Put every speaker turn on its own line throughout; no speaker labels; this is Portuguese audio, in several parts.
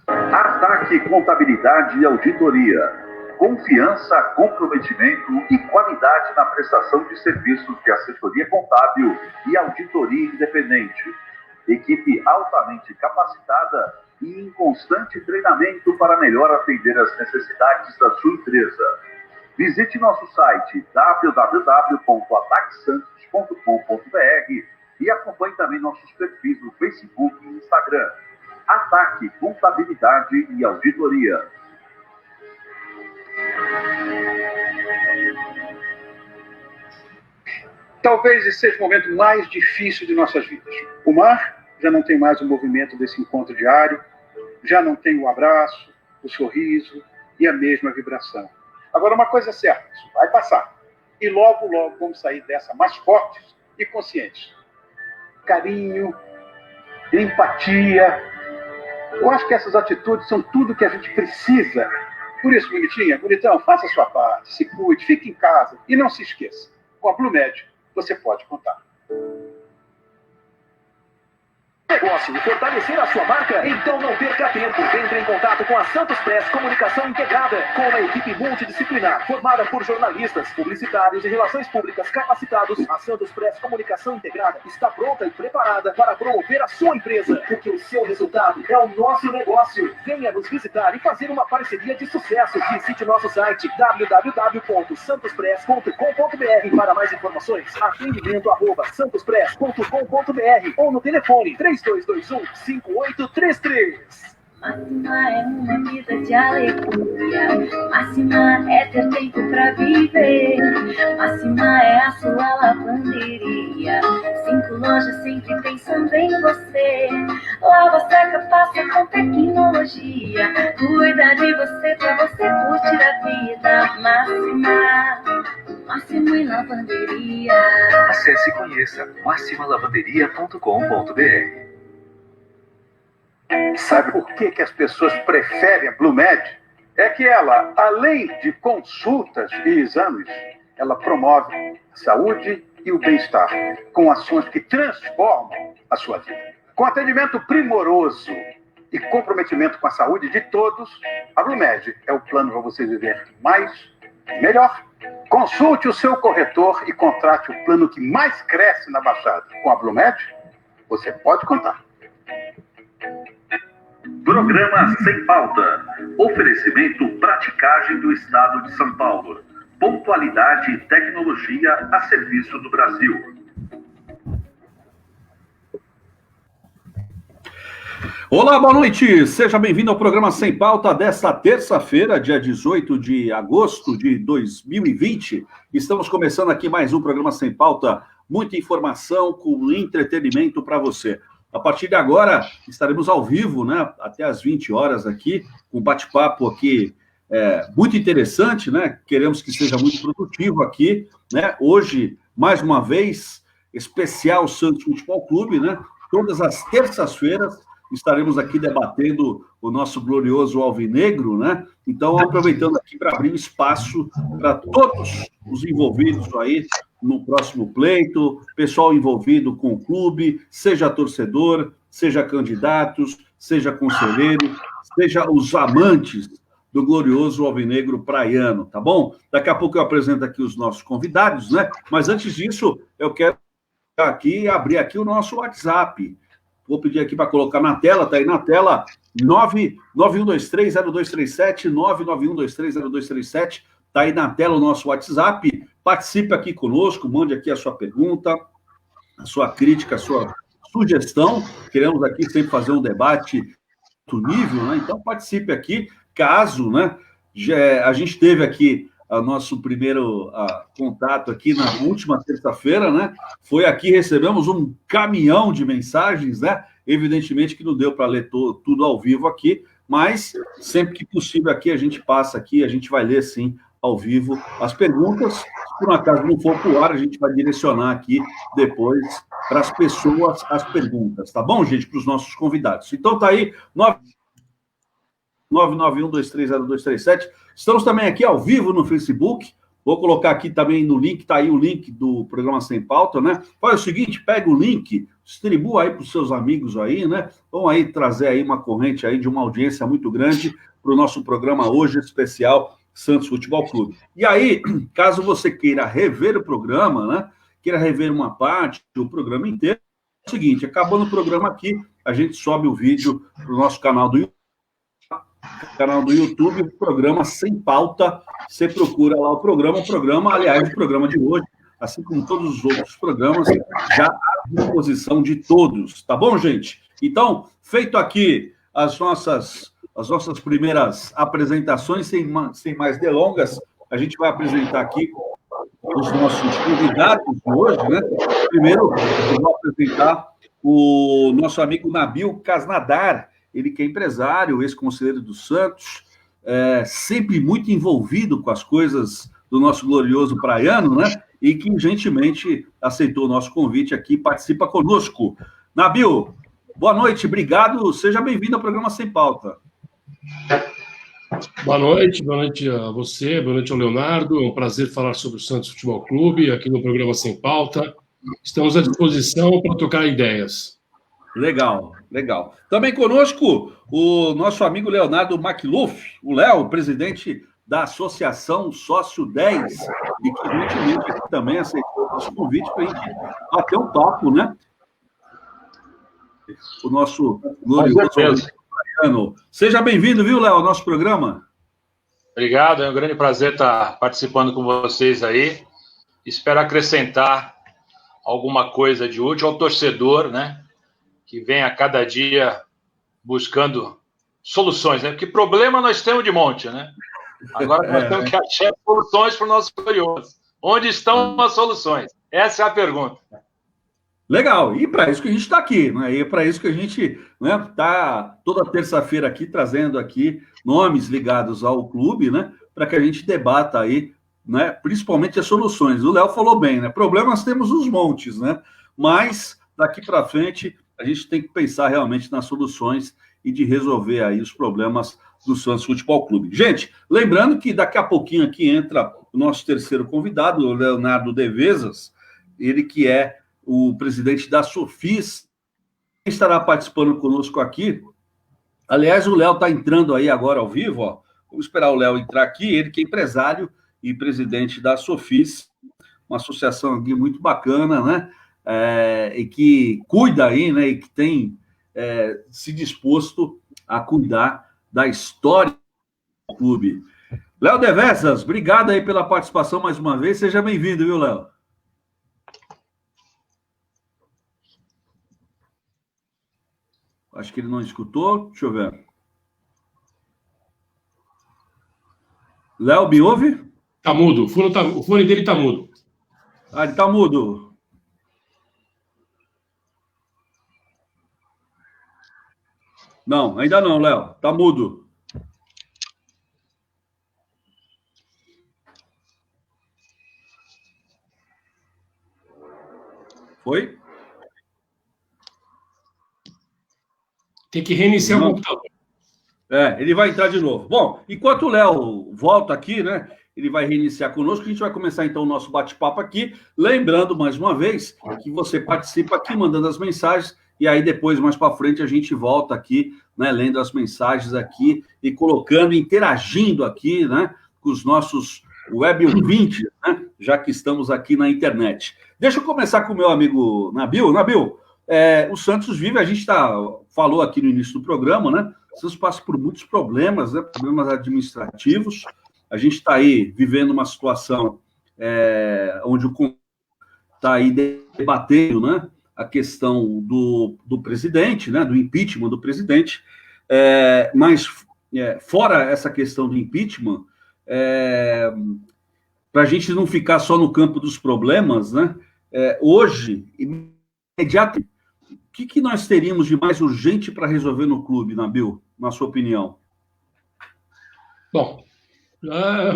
Ataque Contabilidade e Auditoria. Confiança, comprometimento e qualidade na prestação de serviços de assessoria contábil e auditoria independente. Equipe altamente capacitada e em constante treinamento para melhor atender as necessidades da sua empresa. Visite nosso site www.ataquesantos.com.br e acompanhe também nossos perfis no Facebook e Instagram. Ataque Contabilidade e Auditoria.
Talvez esse seja o momento mais difícil de nossas vidas. O mar já não tem mais o movimento desse encontro diário, já não tem o abraço, o sorriso e a mesma vibração. Agora, uma coisa é certa, isso vai passar. E logo, logo vamos sair dessa mais fortes e conscientes. Carinho, empatia. Eu acho que essas atitudes são tudo que a gente precisa. Por isso, bonitinha, bonitão, faça a sua parte, se cuide, fique em casa e não se esqueça. Com a Blumed, você pode contar.
Negócio e fortalecer a sua marca? Então não perca tempo. Entre em contato com a Santos Press Comunicação Integrada, com uma equipe multidisciplinar formada por jornalistas, publicitários e relações públicas capacitados. A Santos Press Comunicação Integrada está pronta e preparada para promover a sua empresa, porque o seu resultado é o nosso negócio. Venha nos visitar e fazer uma parceria de sucesso. Visite nosso site www.santospress.com.br para mais informações. Atendimento@santospress.com.br ou no telefone 3221-5833.
Máxima é uma vida de alegria. Máxima é ter tempo pra viver. Máxima é a sua lavanderia. 5 lojas sempre pensando em você. Lava, seca, passa com tecnologia. Cuida de você pra você curtir a vida. Máxima. Máximo em lavanderia.
Acesse e conheça maximalavanderia.com.br.
Sabe por que as pessoas preferem a Blumed? É que ela, além de consultas e exames, ela promove a saúde e o bem-estar, com ações que transformam a sua vida. Com atendimento primoroso e comprometimento com a saúde de todos, a Blumed é o plano para você viver mais e melhor. Consulte o seu corretor e contrate o plano que mais cresce na Baixada. Com a Blumed, você pode contar.
Programa Sem Pauta. Oferecimento Praticagem do Estado de São Paulo. Pontualidade e tecnologia a serviço do Brasil.
Olá, boa noite. Seja bem-vindo ao programa Sem Pauta desta terça-feira, dia 18 de agosto de 2020. Estamos começando aqui mais um programa Sem Pauta. Muita informação com entretenimento para você. A partir de agora, estaremos ao vivo, né, até às 20 horas aqui, com um bate-papo aqui muito interessante, né? Queremos que seja muito produtivo aqui, né? Hoje, mais uma vez, especial Santos Futebol Clube, né? Todas as terças-feiras estaremos aqui debatendo o nosso glorioso alvinegro, né? Então, aproveitando aqui para abrir espaço para todos os envolvidos aí no próximo pleito, pessoal envolvido com o clube, seja torcedor, seja candidatos, seja conselheiro, seja os amantes do glorioso alvinegro praiano, tá bom? Daqui a pouco eu apresento aqui os nossos convidados, né? Mas antes disso, eu quero aqui abrir aqui o nosso WhatsApp. Vou pedir aqui para colocar na tela, tá aí na tela, 991230237, 991230237, tá aí na tela o nosso WhatsApp. Participe aqui conosco, mande aqui a sua pergunta, a sua crítica, a sua sugestão. Queremos aqui sempre fazer um debate do nível, né? Então participe aqui, caso, né? A gente teve aqui o nosso primeiro contato aqui na última terça-feira, né? Foi aqui, recebemos um caminhão de mensagens, né? Evidentemente que não deu para ler tudo ao vivo aqui, mas sempre que possível aqui a gente passa aqui, a gente vai ler sim ao vivo as perguntas. Se por um acaso não for para o ar, a gente vai direcionar aqui depois para as pessoas as perguntas, tá bom, gente? Para os nossos convidados. Então tá aí, 991230237. Estamos também aqui ao vivo no Facebook. Vou colocar aqui também no link, tá aí o link do programa Sem Pauta, né? Faz o seguinte, pega o link, distribua aí para os seus amigos aí, né? Vamos aí trazer aí uma corrente aí de uma audiência muito grande para o nosso programa hoje especial Santos Futebol Clube. E aí, caso você queira rever o programa, né? Queira rever uma parte do programa inteiro, é o seguinte, acabando o programa aqui, a gente sobe o vídeo para o nosso canal do YouTube, o programa Sem Pauta. Você procura lá o programa, aliás, o programa de hoje, assim como todos os outros programas, já à disposição de todos, tá bom, gente? Então, feito aqui as nossas primeiras apresentações, sem mais delongas, a gente vai apresentar aqui os nossos convidados de hoje, né? Primeiro, eu vou apresentar o nosso amigo Nabil Kasnadar, ele que é empresário, ex-conselheiro do Santos, sempre muito envolvido com as coisas do nosso glorioso praiano, né? E que gentilmente aceitou o nosso convite aqui e participa conosco. Nabil, boa noite, obrigado, seja bem-vindo ao programa Sem Pauta.
Boa noite a você, boa noite ao Leonardo, é um prazer falar sobre o Santos Futebol Clube, aqui no programa Sem Pauta. Estamos à disposição para trocar ideias. Legal.
Também conosco o nosso amigo Leonardo Macluf, o Léo, presidente da Associação Sócio 10, e que gentilmente também aceitou o nosso convite para a gente bater um papo, né? O nosso glorioso. Seja bem-vindo, viu, Léo, ao nosso programa.
Obrigado, é um grande prazer estar participando com vocês aí. Espero acrescentar alguma coisa de útil ao torcedor, né? Que vem a cada dia buscando soluções, né? Porque problema nós temos de monte, né? Agora nós temos que achar soluções para o nosso curioso. Onde estão as soluções? Essa é a pergunta.
Legal, e para isso que a gente está aqui, né? E é para isso que a gente está toda terça-feira aqui, trazendo aqui nomes ligados ao clube, né? Para que a gente debata aí, né? Principalmente as soluções. O Léo falou bem, né? Problemas temos uns montes, né? Mas daqui para frente a gente tem que pensar realmente nas soluções e de resolver aí os problemas do Santos Futebol Clube. Gente, lembrando que daqui a pouquinho aqui entra o nosso terceiro convidado, o Leonardo Devezas, ele que é o presidente da Sofis, estará participando conosco aqui. Aliás, o Léo está entrando aí agora ao vivo, ó. Vamos esperar o Léo entrar aqui, ele que é empresário e presidente da Sofis, uma associação aqui muito bacana, né? E que cuida aí, né? E que tem se disposto a cuidar da história do clube. Léo Devezas, obrigado aí pela participação mais uma vez. Seja bem-vindo, viu, Léo? Acho que ele não escutou. Deixa eu ver. Léo, me ouve?
Tá mudo. O fone dele tá mudo.
Ah, ele tá mudo. Não, ainda não, Léo. Tá mudo. Foi?
Tem que reiniciar o computador.
Ele vai entrar de novo. Bom, enquanto o Léo volta aqui, né? Ele vai reiniciar conosco. A gente vai começar, então, o nosso bate-papo aqui. Lembrando, mais uma vez, que você participa aqui, mandando as mensagens, e aí depois, mais para frente, a gente volta aqui, né? Lendo as mensagens aqui e colocando, interagindo aqui, né? Com os nossos web ouvintes, né? Já que estamos aqui na internet. Deixa eu começar com o meu amigo Nabil. Nabil, o Santos vive, a gente falou aqui no início do programa, né? O Santos passa por muitos problemas, né? Problemas administrativos. A gente está aí vivendo uma situação onde o Conselho está aí debatendo, né? A questão do presidente, né? Do impeachment do presidente. Mas, fora essa questão do impeachment, para a gente não ficar só no campo dos problemas, né? Hoje, imediatamente, o que nós teríamos de mais urgente para resolver no clube, Nabil, na sua opinião?
Bom,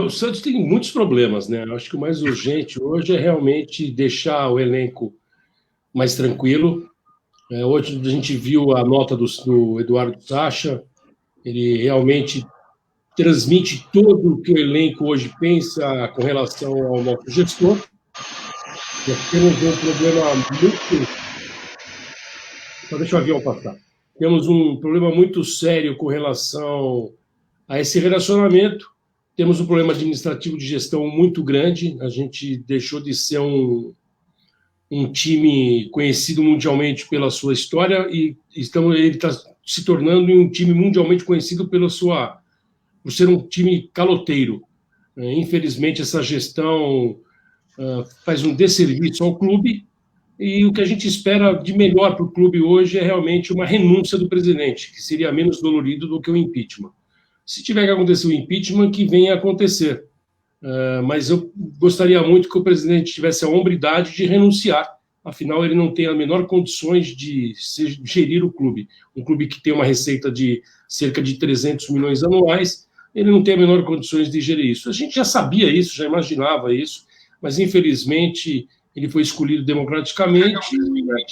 o Santos tem muitos problemas, né? Eu acho que o mais urgente hoje é realmente deixar o elenco mais tranquilo. Hoje a gente viu a nota do Eduardo Sacha, ele realmente transmite tudo o que o elenco hoje pensa com relação ao nosso gestor. Nós temos um problema muito deixa o avião passar. Temos um problema muito sério com relação a esse relacionamento. Temos um problema administrativo de gestão muito grande. A gente deixou de ser um time conhecido mundialmente pela sua história e ele está se tornando um time mundialmente conhecido por ser um time caloteiro. Infelizmente, essa gestão faz um desserviço ao clube, e o que a gente espera de melhor para o clube hoje é realmente uma renúncia do presidente, que seria menos dolorido do que o impeachment. Se tiver que acontecer o impeachment, que venha a acontecer. Mas eu gostaria muito que o presidente tivesse a hombridade de renunciar, afinal ele não tem a menor condições de gerir o clube. Um clube que tem uma receita de cerca de 300 milhões anuais, ele não tem a menor condições de gerir isso. A gente já sabia isso, já imaginava isso, mas infelizmente ele foi escolhido democraticamente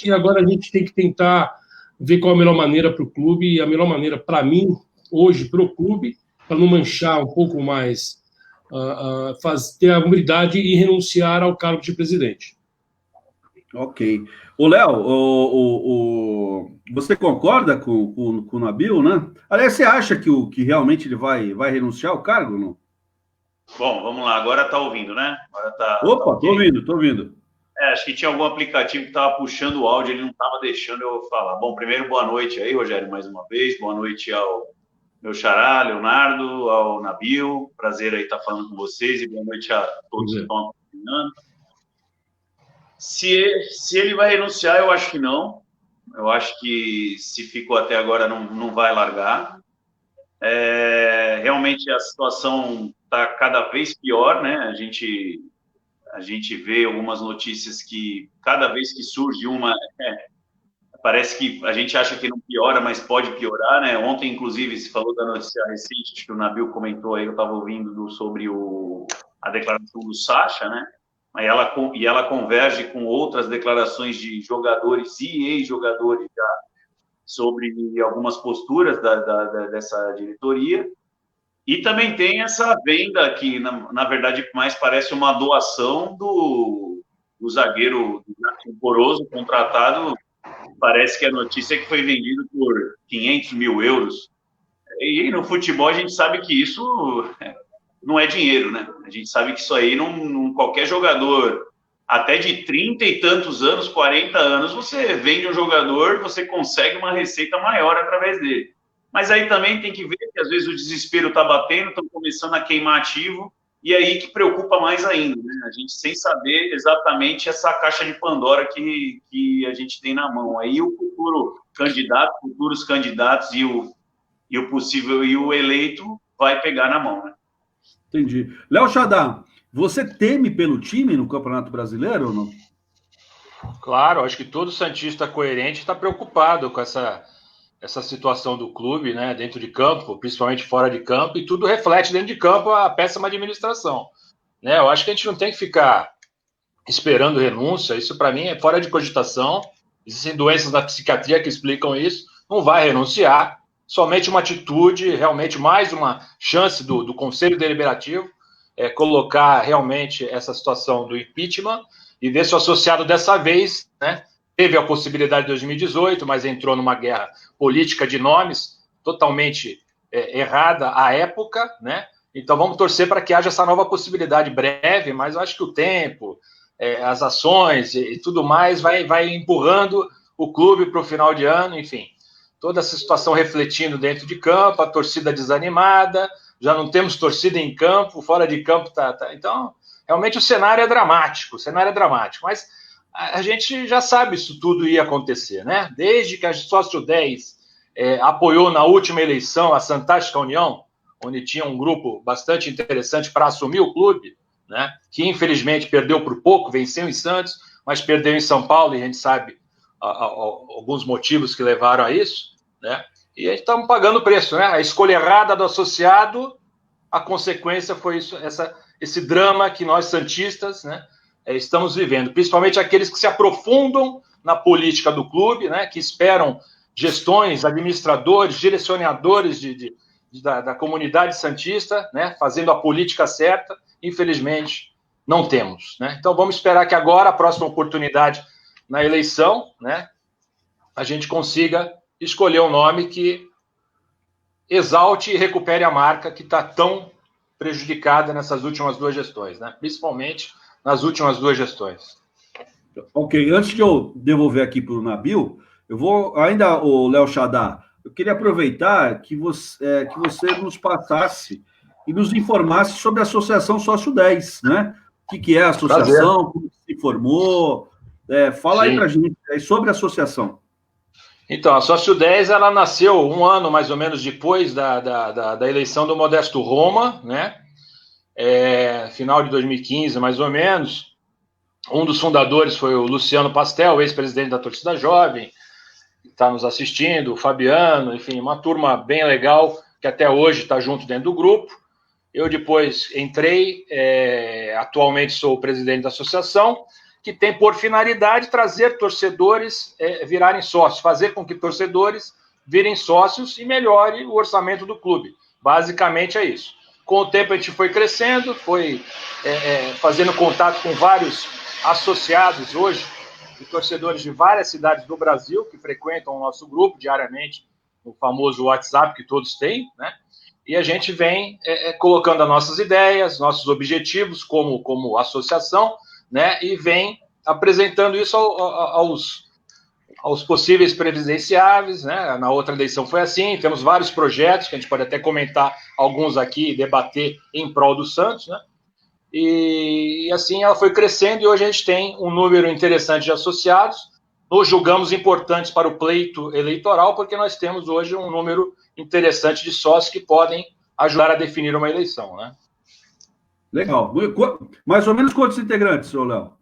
e agora a gente tem que tentar ver qual a melhor maneira para o clube, e a melhor maneira para mim, hoje, para o clube, para não manchar um pouco mais, ter a humildade e renunciar ao cargo de presidente.
Ok. Léo, você concorda com o Nabil, né? Aliás, você acha que realmente ele vai renunciar ao cargo, não?
Bom, vamos lá. Agora tá ouvindo, né? Agora tá.
Opa, tô ouvindo.
Acho que tinha algum aplicativo que estava puxando o áudio, ele não estava deixando eu falar. Bom, primeiro, boa noite aí, Rogério, mais uma vez. Boa noite ao meu xará, Leonardo, ao Nabil. Prazer aí estar falando com vocês, e boa noite a todos que estão acompanhando. Se ele vai renunciar, eu acho que não. Eu acho que se ficou até agora, não vai largar. Realmente a situação está cada vez pior, né? A gente vê algumas notícias que cada vez que surge uma, parece que a gente acha que não piora, mas pode piorar, né? Ontem, inclusive, se falou da notícia recente que o Nabil comentou aí, eu estava ouvindo sobre a declaração do Sacha, né? E ela converge com outras declarações de jogadores e ex-jogadores já sobre algumas posturas dessa diretoria. E também tem essa venda que, na verdade, mais parece uma doação do zagueiro Poroso, contratado. Parece que a notícia é que foi vendido por 500 mil euros. E no futebol a gente sabe que isso não é dinheiro, né? A gente sabe que isso aí, qualquer jogador, até de 30 e tantos anos, 40 anos, você vende um jogador, você consegue uma receita maior através dele. Mas aí também tem que ver que às vezes o desespero está batendo, estão começando a queimar ativo, e aí que preocupa mais ainda, né? A gente sem saber exatamente essa caixa de Pandora que a gente tem na mão. Aí o futuros candidatos e o possível e o eleito vai pegar na mão, né?
Entendi. Léo Xadá, você teme pelo time no Campeonato Brasileiro ou não?
Claro, acho que todo santista coerente está preocupado com essa situação do clube, né, dentro de campo, principalmente fora de campo, e tudo reflete dentro de campo a péssima administração. Né? Eu acho que a gente não tem que ficar esperando renúncia, isso para mim é fora de cogitação, existem doenças da psiquiatria que explicam isso, não vai renunciar, somente uma atitude, realmente mais uma chance do Conselho Deliberativo, colocar realmente essa situação do impeachment e ver se o associado dessa vez, né, teve a possibilidade de 2018, mas entrou numa guerra política de nomes totalmente errada à época, né? Então vamos torcer para que haja essa nova possibilidade breve, mas eu acho que o tempo, as ações e tudo mais vai empurrando o clube para o final de ano, enfim. Toda essa situação refletindo dentro de campo, a torcida desanimada, já não temos torcida em campo, fora de campo tá. Então, realmente o cenário é dramático, mas a gente já sabe isso tudo ia acontecer, né? Desde que a Sócio 10 apoiou na última eleição a Fantástica União, onde tinha um grupo bastante interessante para assumir o clube, né? Que infelizmente perdeu por pouco, venceu em Santos, mas perdeu em São Paulo, e a gente sabe alguns motivos que levaram a isso, né? E a gente estamos pagando o preço, né? A escolha errada do associado, a consequência foi isso, esse drama que nós santistas, né, estamos vivendo, principalmente aqueles que se aprofundam na política do clube, né, que esperam gestões, administradores, direcionadores da comunidade santista, né, fazendo a política certa. Infelizmente, não temos, né? Então vamos esperar que agora, a próxima oportunidade na eleição, né, a gente consiga escolher um nome que exalte e recupere a marca que está tão prejudicada nessas últimas 2 gestões, né? Principalmente nas últimas 2 gestões.
Ok, antes de eu devolver aqui para o Nabil, eu vou ainda, o Léo Xadá, eu queria aproveitar que você nos passasse e nos informasse sobre a Associação Sócio 10, né? O que é a associação, como se formou, fala aí para a gente sobre a associação.
Então, a Sócio 10, ela nasceu 1 ano, mais ou menos, depois da eleição do Modesto Roma, né? Final de 2015, mais ou menos. Um dos fundadores foi o Luciano Pastel, ex-presidente da Torcida Jovem, que está nos assistindo, o Fabiano, enfim, uma turma bem legal, que até hoje está junto dentro do grupo. Eu depois entrei, atualmente sou o presidente da associação, que tem por finalidade trazer torcedores virarem sócios, fazer com que torcedores virem sócios e melhore o orçamento do clube. Basicamente é isso. Com o tempo a gente foi crescendo, foi fazendo contato com vários associados hoje, de torcedores de várias cidades do Brasil, que frequentam o nosso grupo diariamente, o famoso WhatsApp que todos têm, né? E a gente vem colocando as nossas ideias, nossos objetivos como associação, né? E vem apresentando isso aos possíveis presidenciáveis, né? Na outra eleição foi assim, temos vários projetos, que a gente pode até comentar alguns aqui e debater em prol do Santos, né? E assim ela foi crescendo e hoje a gente tem um número interessante de associados. Nos julgamos importantes para o pleito eleitoral, porque nós temos hoje um número interessante de sócios que podem ajudar a definir uma eleição, né?
Legal. Mais ou menos quantos integrantes, senhor Léo?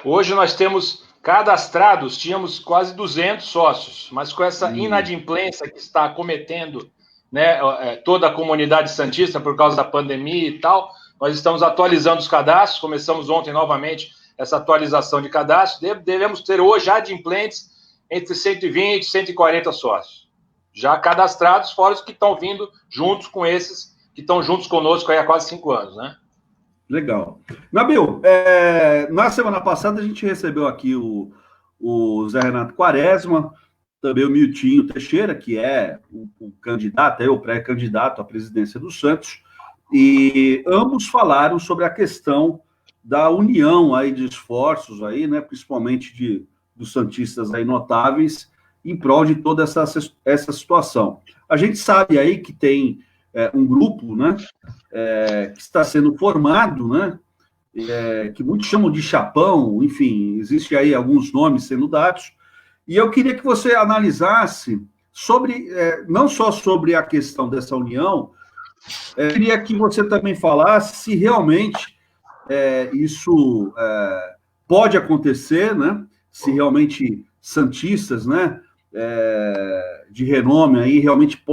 Hoje nós temos cadastrados, tínhamos quase 200 sócios, mas com essa inadimplência que está acometendo, né, toda a comunidade santista por causa da pandemia e tal, nós estamos atualizando os cadastros, começamos ontem novamente essa atualização de cadastros, devemos ter hoje adimplentes entre 120 e 140 sócios, já cadastrados, fora os que estão vindo juntos com esses que estão juntos conosco aí há quase 5 anos, né?
Legal. Nabil, na semana passada a gente recebeu aqui o Zé Renato Quaresma, também o Miltinho Teixeira, que é o candidato, o pré-candidato à presidência do Santos, e ambos falaram sobre a questão da união aí de esforços aí, né, principalmente dos santistas aí notáveis, em prol de toda essa situação. A gente sabe aí que tem um grupo, né, que está sendo formado, né, que muitos chamam de chapão, enfim, existe aí alguns nomes sendo dados, e eu queria que você analisasse sobre, não só sobre a questão dessa união, eu queria que você também falasse se realmente isso pode acontecer, né? Se realmente santistas, né, de renome aí realmente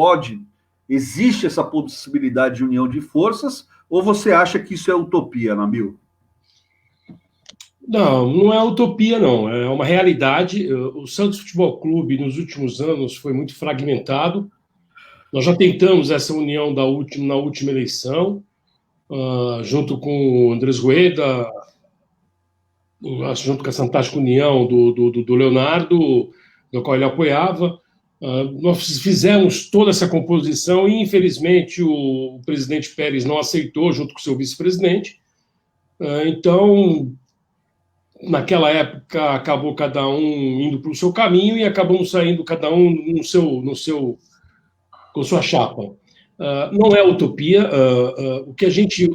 existe essa possibilidade de união de forças, ou você acha que isso é utopia, Nabil?
Não é utopia, não. É uma realidade. O Santos Futebol Clube, nos últimos anos, foi muito fragmentado. Nós já tentamos essa união na última eleição, junto com o Andrés Rueda, junto com a Fantástica União do Leonardo, do qual ele apoiava. Nós fizemos toda essa composição e, infelizmente, o presidente Pérez não aceitou, junto com o seu vice-presidente. Então, naquela época, acabou cada um indo para o seu caminho e acabamos saindo cada um com sua chapa. Não é utopia. O que a gente,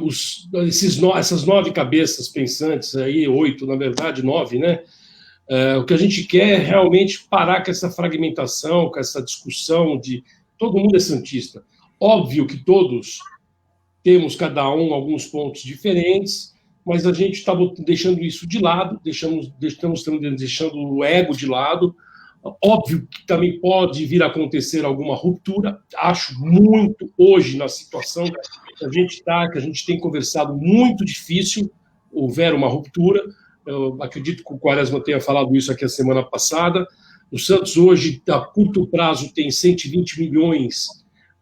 essas 9 cabeças pensantes aí, 8, na verdade, 9, né? O que a gente quer é realmente parar com essa fragmentação, com essa discussão de todo mundo é santista. Óbvio que todos temos cada um alguns pontos diferentes, mas a gente está deixando isso de lado, estamos deixando o ego de lado. Óbvio que também pode vir a acontecer alguma ruptura. Acho muito hoje, na situação que a gente está, que a gente tem conversado, muito difícil houver uma ruptura. Eu acredito que o Quaresma tenha falado isso aqui a semana passada. O Santos hoje, a curto prazo, tem 120 milhões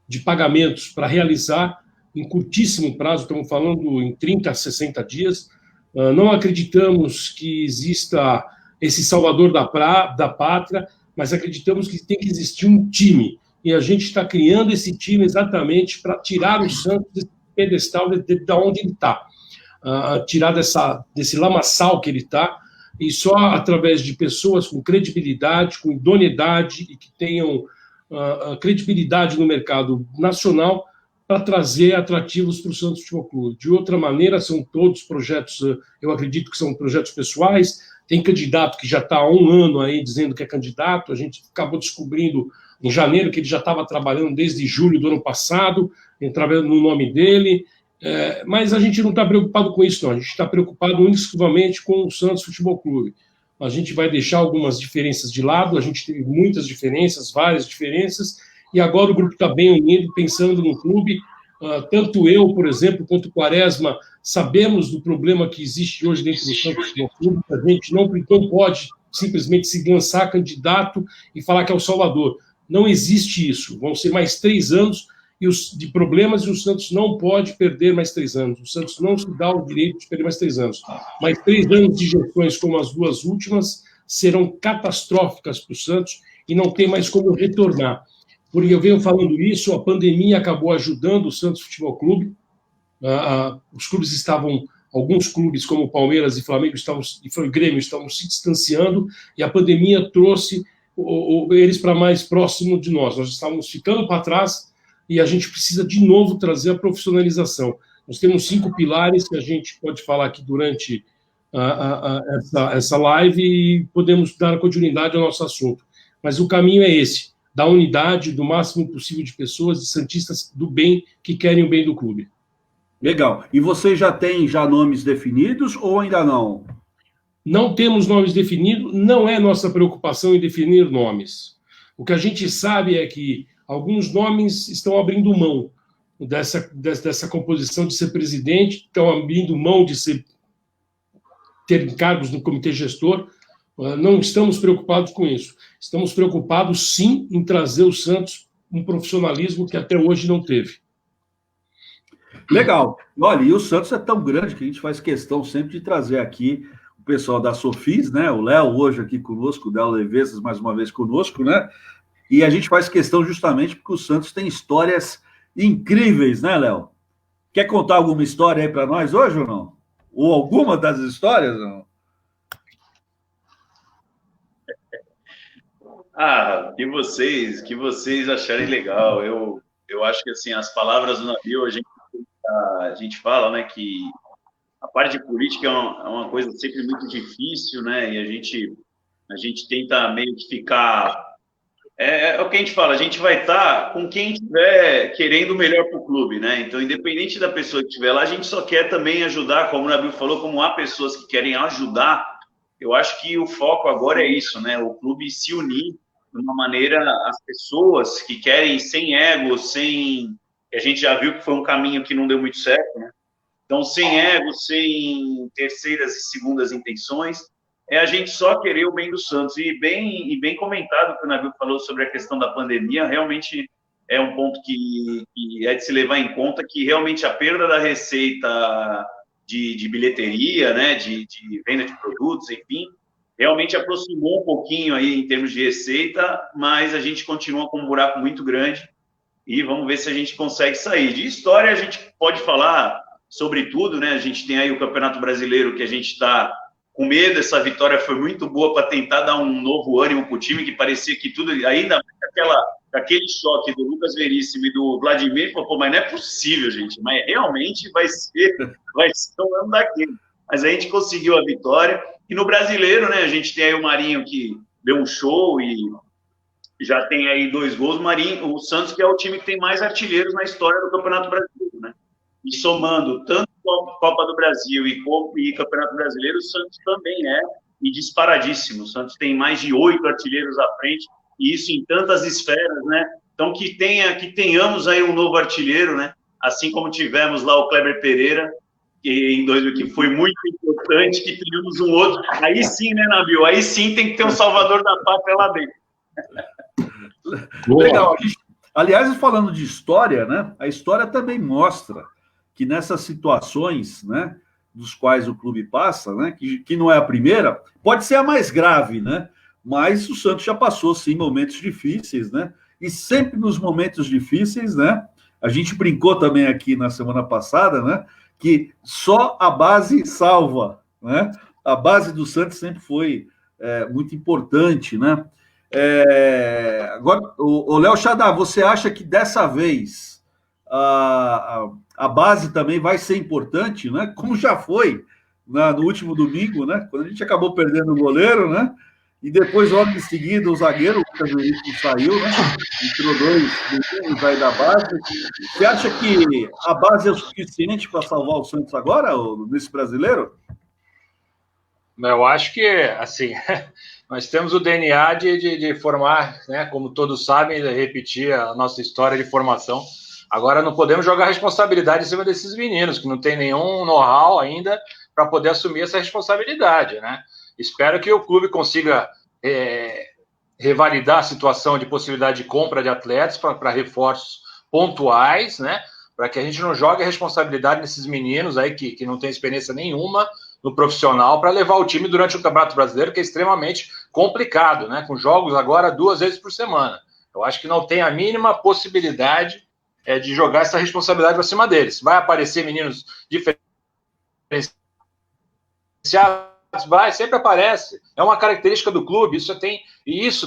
de pagamentos para realizar, em curtíssimo prazo, estamos falando em 30 a 60 dias. Não acreditamos que exista esse salvador da pátria, mas acreditamos que tem que existir um time. E a gente está criando esse time exatamente para tirar o Santos desse pedestal de onde ele está. Tirar desse lamaçal que ele está, e só através de pessoas com credibilidade, com idoneidade e que tenham credibilidade no mercado nacional para trazer atrativos para o Santos Futebol Clube. De outra maneira, são todos projetos, eu acredito que são projetos pessoais. Tem candidato que já está há 1 ano aí dizendo que é candidato. A gente acabou descobrindo em janeiro que ele já estava trabalhando desde julho do ano passado, trabalhando no nome dele. Mas a gente não está preocupado com isso, não. A gente está preocupado exclusivamente com o Santos Futebol Clube. A gente vai deixar algumas diferenças de lado, a gente teve muitas diferenças, várias diferenças, e agora o grupo está bem unido, pensando no clube. Tanto eu, por exemplo, quanto o Quaresma, sabemos do problema que existe hoje dentro do Santos Futebol Clube. A gente não pode simplesmente se lançar candidato e falar que é o Salvador. Não existe isso. Vão ser mais 3 anos de problemas e o Santos não pode perder mais 3 anos. O Santos não se dá o direito de perder mais 3 anos. Mais 3 anos de gestões como as 2 últimas serão catastróficas para o Santos e não tem mais como retornar. Porque eu venho falando isso, a pandemia acabou ajudando o Santos Futebol Clube. Os clubes alguns clubes como o Palmeiras e Flamengo e o Grêmio estavam se distanciando e a pandemia trouxe eles para mais próximo de nós. Nós estávamos ficando para trás e a gente precisa de novo trazer a profissionalização. Nós temos 5 pilares que a gente pode falar aqui durante essa live e podemos dar continuidade ao nosso assunto. Mas o caminho é esse, da unidade do máximo possível de pessoas, de santistas do bem, que querem o bem do clube.
Legal. E você já tem nomes definidos ou ainda não?
Não temos nomes definidos, não é nossa preocupação em definir nomes. O que a gente sabe é que alguns nomes estão abrindo mão dessa composição de ser presidente, estão abrindo mão de ter cargos no comitê gestor. Não estamos preocupados com isso. Estamos preocupados, sim, em trazer o Santos um profissionalismo que até hoje não teve.
Legal. Olha, e o Santos é tão grande que a gente faz questão sempre de trazer aqui o pessoal da Sofis, né? O Léo hoje aqui conosco, o Léo Levesas mais uma vez conosco, né? E a gente faz questão justamente porque o Santos tem histórias incríveis, né, Léo? Quer contar alguma história aí para nós hoje ou não? Ou alguma das histórias, não?
Que vocês acharem legal. Eu acho que, assim, as palavras do navio, a gente fala, né, que a parte de política é uma coisa sempre muito difícil, né, e a gente tenta meio que ficar... É o que a gente fala, a gente vai estar com quem estiver querendo o melhor para o clube, né? Então, independente da pessoa que estiver lá, a gente só quer também ajudar, como o Nabil falou, como há pessoas que querem ajudar. Eu acho que o foco agora é isso, né? O clube se unir de uma maneira, as pessoas que querem sem ego, a gente já viu que foi um caminho que não deu muito certo, né? Então, sem ego, sem terceiras e segundas intenções, a gente só querer o bem do Santos. E bem comentado que o Nabil falou sobre a questão da pandemia, realmente é um ponto que é de se levar em conta, que realmente a perda da receita de bilheteria, né, de venda de produtos, enfim, realmente aproximou um pouquinho aí em termos de receita, mas a gente continua com um buraco muito grande e vamos ver se a gente consegue sair. De história, a gente pode falar sobre tudo, né? A gente tem aí o Campeonato Brasileiro, que a gente está com medo. Essa vitória foi muito boa para tentar dar um novo ânimo para o time, que parecia que tudo, ainda aquele choque do Lucas Veríssimo e do Vladimir, pô, mas não é possível, gente, mas realmente vai ser um ano daquele. Mas a gente conseguiu a vitória. E no Brasileiro, né, a gente tem aí o Marinho, que deu um show e já tem aí 2 gols. O Santos, que é o time que tem mais artilheiros na história do Campeonato Brasileiro, né? E somando tanto Copa do Brasil e Campeonato Brasileiro, o Santos também e disparadíssimo. O Santos tem mais de 8 artilheiros à frente, e isso em tantas esferas, né? Então, que tenhamos aí um novo artilheiro, né? Assim como tivemos lá o Kleber Pereira, que foi muito importante, que tenhamos um outro. Aí sim, né, Nabil? Aí sim tem que ter um salvador da pátria lá dentro.
Legal. Aliás, falando de história, né? A história também mostra que nessas situações, né, dos quais o clube passa, né? Que não é a primeira, pode ser a mais grave, né? Mas o Santos já passou, sim, momentos difíceis, né? E sempre nos momentos difíceis, né? A gente brincou também aqui na semana passada, né? Que só a base salva, né? A base do Santos sempre foi muito importante, né? Agora, o Léo Xadá, você acha que dessa vez a base também vai ser importante, né? Como já foi no último domingo, né? Quando a gente acabou perdendo o goleiro, né? E depois, logo em seguida, o zagueiro, o Lucas Veríssimo, saiu, né? Entrou 2 meninos aí da base. Você acha que a base é o suficiente para salvar o Santos agora, nesse brasileiro?
Eu acho que, assim, nós temos o DNA de formar, né? Como todos sabem, repetir a nossa história de formação. Agora, não podemos jogar responsabilidade em cima desses meninos, que não tem nenhum know-how ainda para poder assumir essa responsabilidade, né? Espero que o clube consiga revalidar a situação de possibilidade de compra de atletas para reforços pontuais, né? Para que a gente não jogue a responsabilidade nesses meninos aí que não tem experiência nenhuma no profissional para levar o time durante o Campeonato Brasileiro, que é extremamente complicado, né? Com jogos agora 2 vezes por semana. Eu acho que não tem a mínima possibilidade de jogar essa responsabilidade para cima deles. Vai aparecer meninos diferenciados? Vai, sempre aparece. É uma característica do clube, isso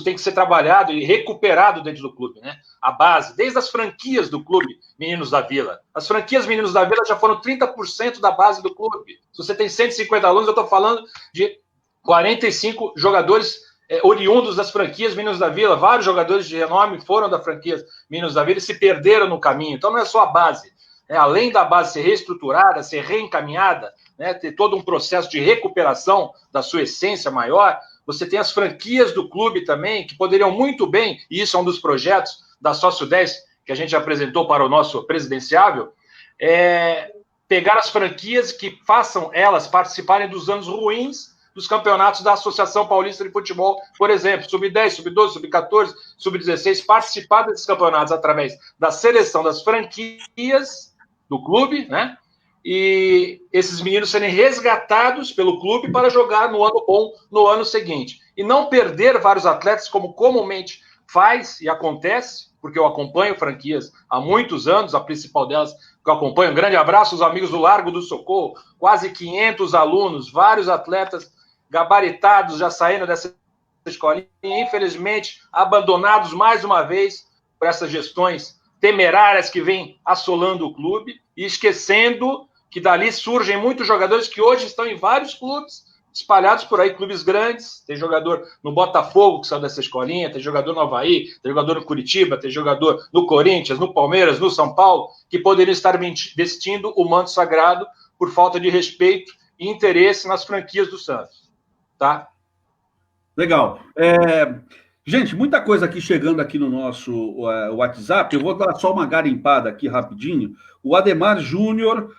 tem que ser trabalhado e recuperado dentro do clube, né? A base, desde as franquias do clube Meninos da Vila. As franquias Meninos da Vila já foram 30% da base do clube. Se você tem 150 alunos, eu estou falando de 45 jogadores oriundos das franquias Meninos da Vila. Vários jogadores de renome foram da franquia Meninos da Vila e se perderam no caminho. Então não é só a base. Além da base ser reestruturada, ser reencaminhada, né, ter todo um processo de recuperação da sua essência maior, você tem as franquias do clube também, que poderiam muito bem, e isso é um dos projetos da Sócio 10, que a gente apresentou para o nosso presidenciável, pegar as franquias que façam elas participarem dos anos ruins dos campeonatos da Associação Paulista de Futebol, por exemplo, Sub-10, Sub-12, Sub-14, Sub-16, participar desses campeonatos através da seleção das franquias do clube, né? E esses meninos serem resgatados pelo clube para jogar no ano bom, no ano seguinte. E não perder vários atletas, como comumente faz e acontece, porque eu acompanho franquias há muitos anos, a principal delas que eu acompanho. Um grande abraço aos amigos do Largo do Socorro, quase 500 alunos, vários atletas gabaritados já saindo dessa escolinha e, infelizmente, abandonados mais uma vez por essas gestões temerárias que vêm assolando o clube e esquecendo que dali surgem muitos jogadores que hoje estão em vários clubes, espalhados por aí, clubes grandes. Tem jogador no Botafogo que saiu dessa escolinha, tem jogador no Avaí, tem jogador no Curitiba, tem jogador no Corinthians, no Palmeiras, no São Paulo, que poderiam estar vestindo o manto sagrado por falta de respeito e interesse nas franquias do Santos. Tá?
Legal. Gente, muita coisa aqui chegando aqui no nosso WhatsApp. Eu vou dar só uma garimpada aqui rapidinho. O Ademar Júnior,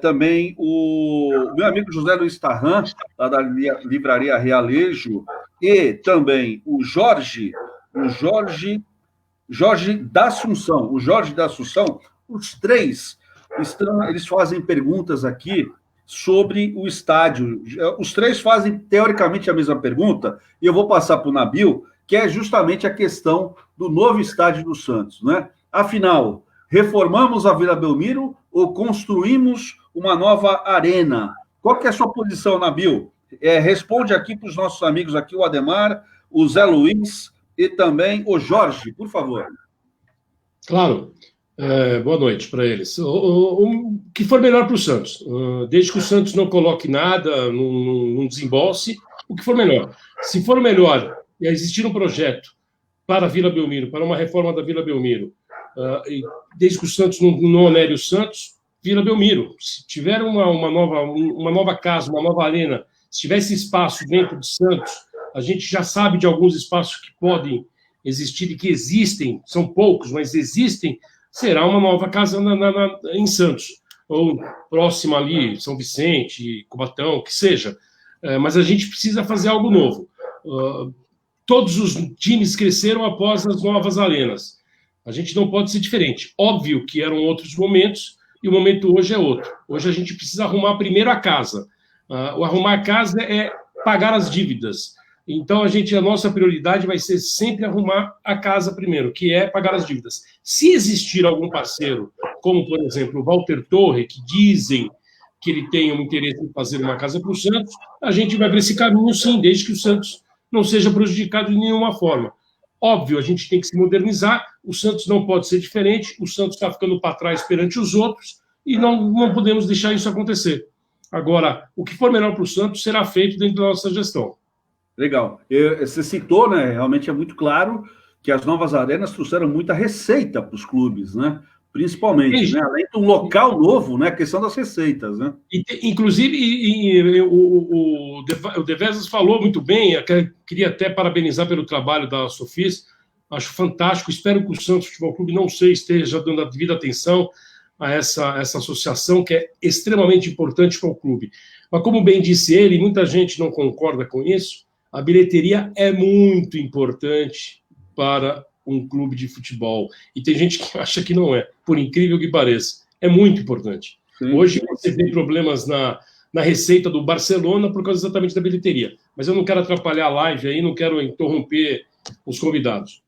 também o meu amigo José Luiz Tarran, lá da Livraria Realejo, e também o Jorge da Assunção. O Jorge da Assunção, os três, eles fazem perguntas aqui sobre o estádio. Os três fazem, teoricamente, a mesma pergunta, e eu vou passar para o Nabil, que é justamente a questão do novo estádio do Santos, né? Afinal, reformamos a Vila Belmiro ou construímos uma nova arena? Qual que é a sua posição, Nabil? Responde aqui para os nossos amigos aqui, o Ademar, o Zé Luiz e também o Jorge, por favor.
Claro. Boa noite para eles. O que for melhor para o Santos. Desde que o Santos não coloque nada, não desembolse, o que for melhor. Se for melhor existir um projeto para a Vila Belmiro, para uma reforma da Vila Belmiro, desde que o Santos não onere o Santos, Vila Belmiro. Se tiver uma nova casa, uma nova arena, se tivesse espaço dentro de Santos, a gente já sabe de alguns espaços que podem existir e que existem, são poucos, mas existem. Será uma nova casa em Santos, ou próxima ali, São Vicente, Cubatão, que seja. Mas a gente precisa fazer algo novo. Todos os times cresceram após as novas arenas. A gente não pode ser diferente. Óbvio que eram outros momentos e o momento hoje é outro. Hoje a gente precisa arrumar primeiro a casa. O arrumar a casa é pagar as dívidas. Então, a nossa prioridade vai ser sempre arrumar a casa primeiro, que é pagar as dívidas. Se existir algum parceiro, como, por exemplo, o Walter Torre, que dizem que ele tem um interesse em fazer uma casa para o Santos, a gente vai para esse caminho, sim, desde que o Santos não seja prejudicado de nenhuma forma. Óbvio, a gente tem que se modernizar, o Santos não pode ser diferente, o Santos está ficando para trás perante os outros e não podemos deixar isso acontecer. Agora, o que for melhor para o Santos será feito dentro da nossa gestão.
Legal. Você citou, né? Realmente é muito claro que as novas arenas trouxeram muita receita para os clubes, né? Principalmente, né? Além de um local novo, né? A questão das receitas, né?
Inclusive, o Devesas falou muito bem, queria até parabenizar pelo trabalho da Sofis, acho fantástico, espero que o Santos Futebol Clube, não sei, esteja dando a devida atenção a essa associação, que é extremamente importante para o clube. Mas como bem disse ele, muita gente não concorda com isso, a bilheteria é muito importante para um clube de futebol. E tem gente que acha que não é, por incrível que pareça. É muito importante. Sim. Hoje você tem problemas na receita do Barcelona por causa exatamente da bilheteria. Mas eu não quero atrapalhar a live aí, não quero interromper os convidados.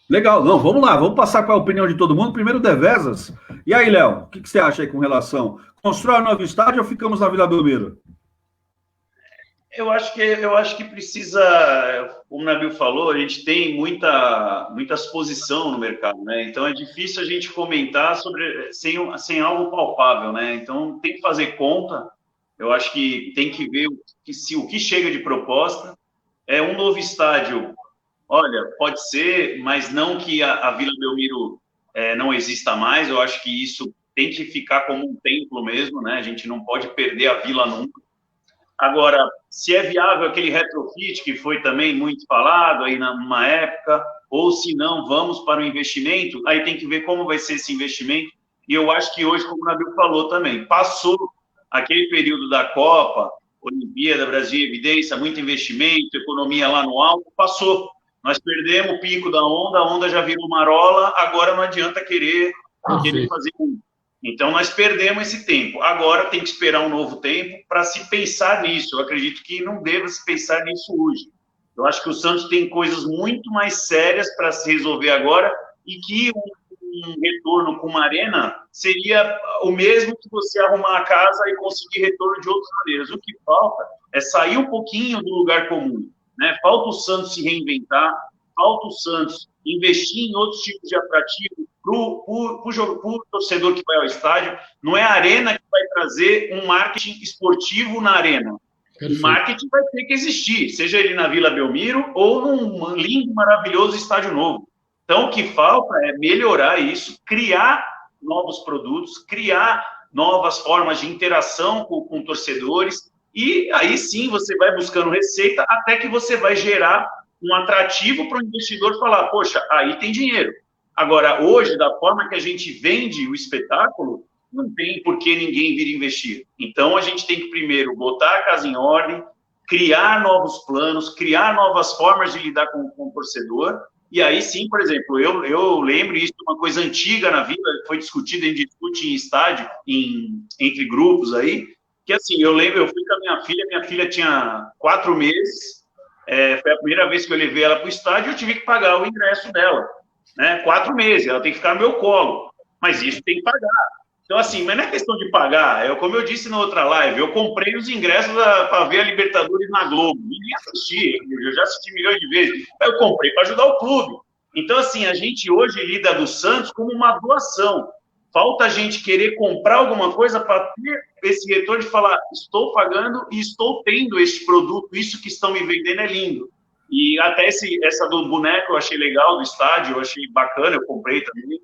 Legal, não, vamos lá, vamos passar para a opinião de todo mundo. Primeiro, Devesas. E aí, Léo, o que você acha aí com relação? Constrói um novo estádio ou ficamos na Vila Belmiro?
Eu acho que precisa, como o Nabil falou, a gente tem muita exposição no mercado, né? Então é difícil a gente comentar sem algo palpável, né? Então tem que fazer conta. Eu acho que tem que ver o que chega de proposta. É um novo estádio. Olha, pode ser, mas não que a Vila Belmiro não exista mais. Eu acho que isso tem que ficar como um templo mesmo, né? A gente não pode perder a Vila nunca. Agora, se é viável aquele retrofit que foi também muito falado aí numa época, ou se não, vamos para o investimento, aí tem que ver como vai ser esse investimento. E eu acho que hoje, como o Nabil falou também, passou aquele período da Copa, Olimpíada, Brasil em evidência, muito investimento, economia lá no alto, passou. Nós perdemos o pico da onda, a onda já virou marola, agora não adianta querer fazer muito. Então, nós perdemos esse tempo. Agora tem que esperar um novo tempo para se pensar nisso. Eu acredito que não deva se pensar nisso hoje. Eu acho que o Santos tem coisas muito mais sérias para se resolver agora e que um retorno com uma arena seria o mesmo que você arrumar a casa e conseguir retorno de outras maneiras. O que falta é sair um pouquinho do lugar comum, né? Falta o Santos se reinventar, falta o Santos investir em outros tipos de atrativos para o torcedor que vai ao estádio. Não é a arena que vai trazer um marketing esportivo na arena. Perfeito. O marketing vai ter que existir, seja ele na Vila Belmiro ou num lindo, maravilhoso estádio novo. Então, o que falta é melhorar isso, criar novos produtos, criar novas formas de interação com torcedores, e aí sim você vai buscando receita até que você vai gerar um atrativo para o investidor falar, poxa, aí tem dinheiro. Agora, hoje, da forma que a gente vende o espetáculo, não tem por que ninguém vir investir. Então, a gente tem que primeiro botar a casa em ordem, criar novos planos, criar novas formas de lidar com o torcedor. E aí sim, por exemplo, eu lembro isso de uma coisa antiga na vida, foi discutida em estádio, entre grupos aí, que assim, eu lembro, eu fui com a minha filha tinha 4 meses, foi a primeira vez que eu levei ela para o estádio e eu tive que pagar o ingresso dela, né? 4 meses, ela tem que ficar no meu colo, mas isso tem que pagar. Então, assim, mas não é questão de pagar, como eu disse na outra live, eu comprei os ingressos para ver a Libertadores na Globo, ninguém assistia, eu já assisti milhões de vezes, mas eu comprei para ajudar o clube. Então, assim, a gente hoje lida do Santos como uma doação. Falta a gente querer comprar alguma coisa para ter esse retorno de falar, estou pagando e estou tendo esse produto, isso que estão me vendendo é lindo. E até essa do boneco eu achei legal, do estádio, eu achei bacana, eu comprei também.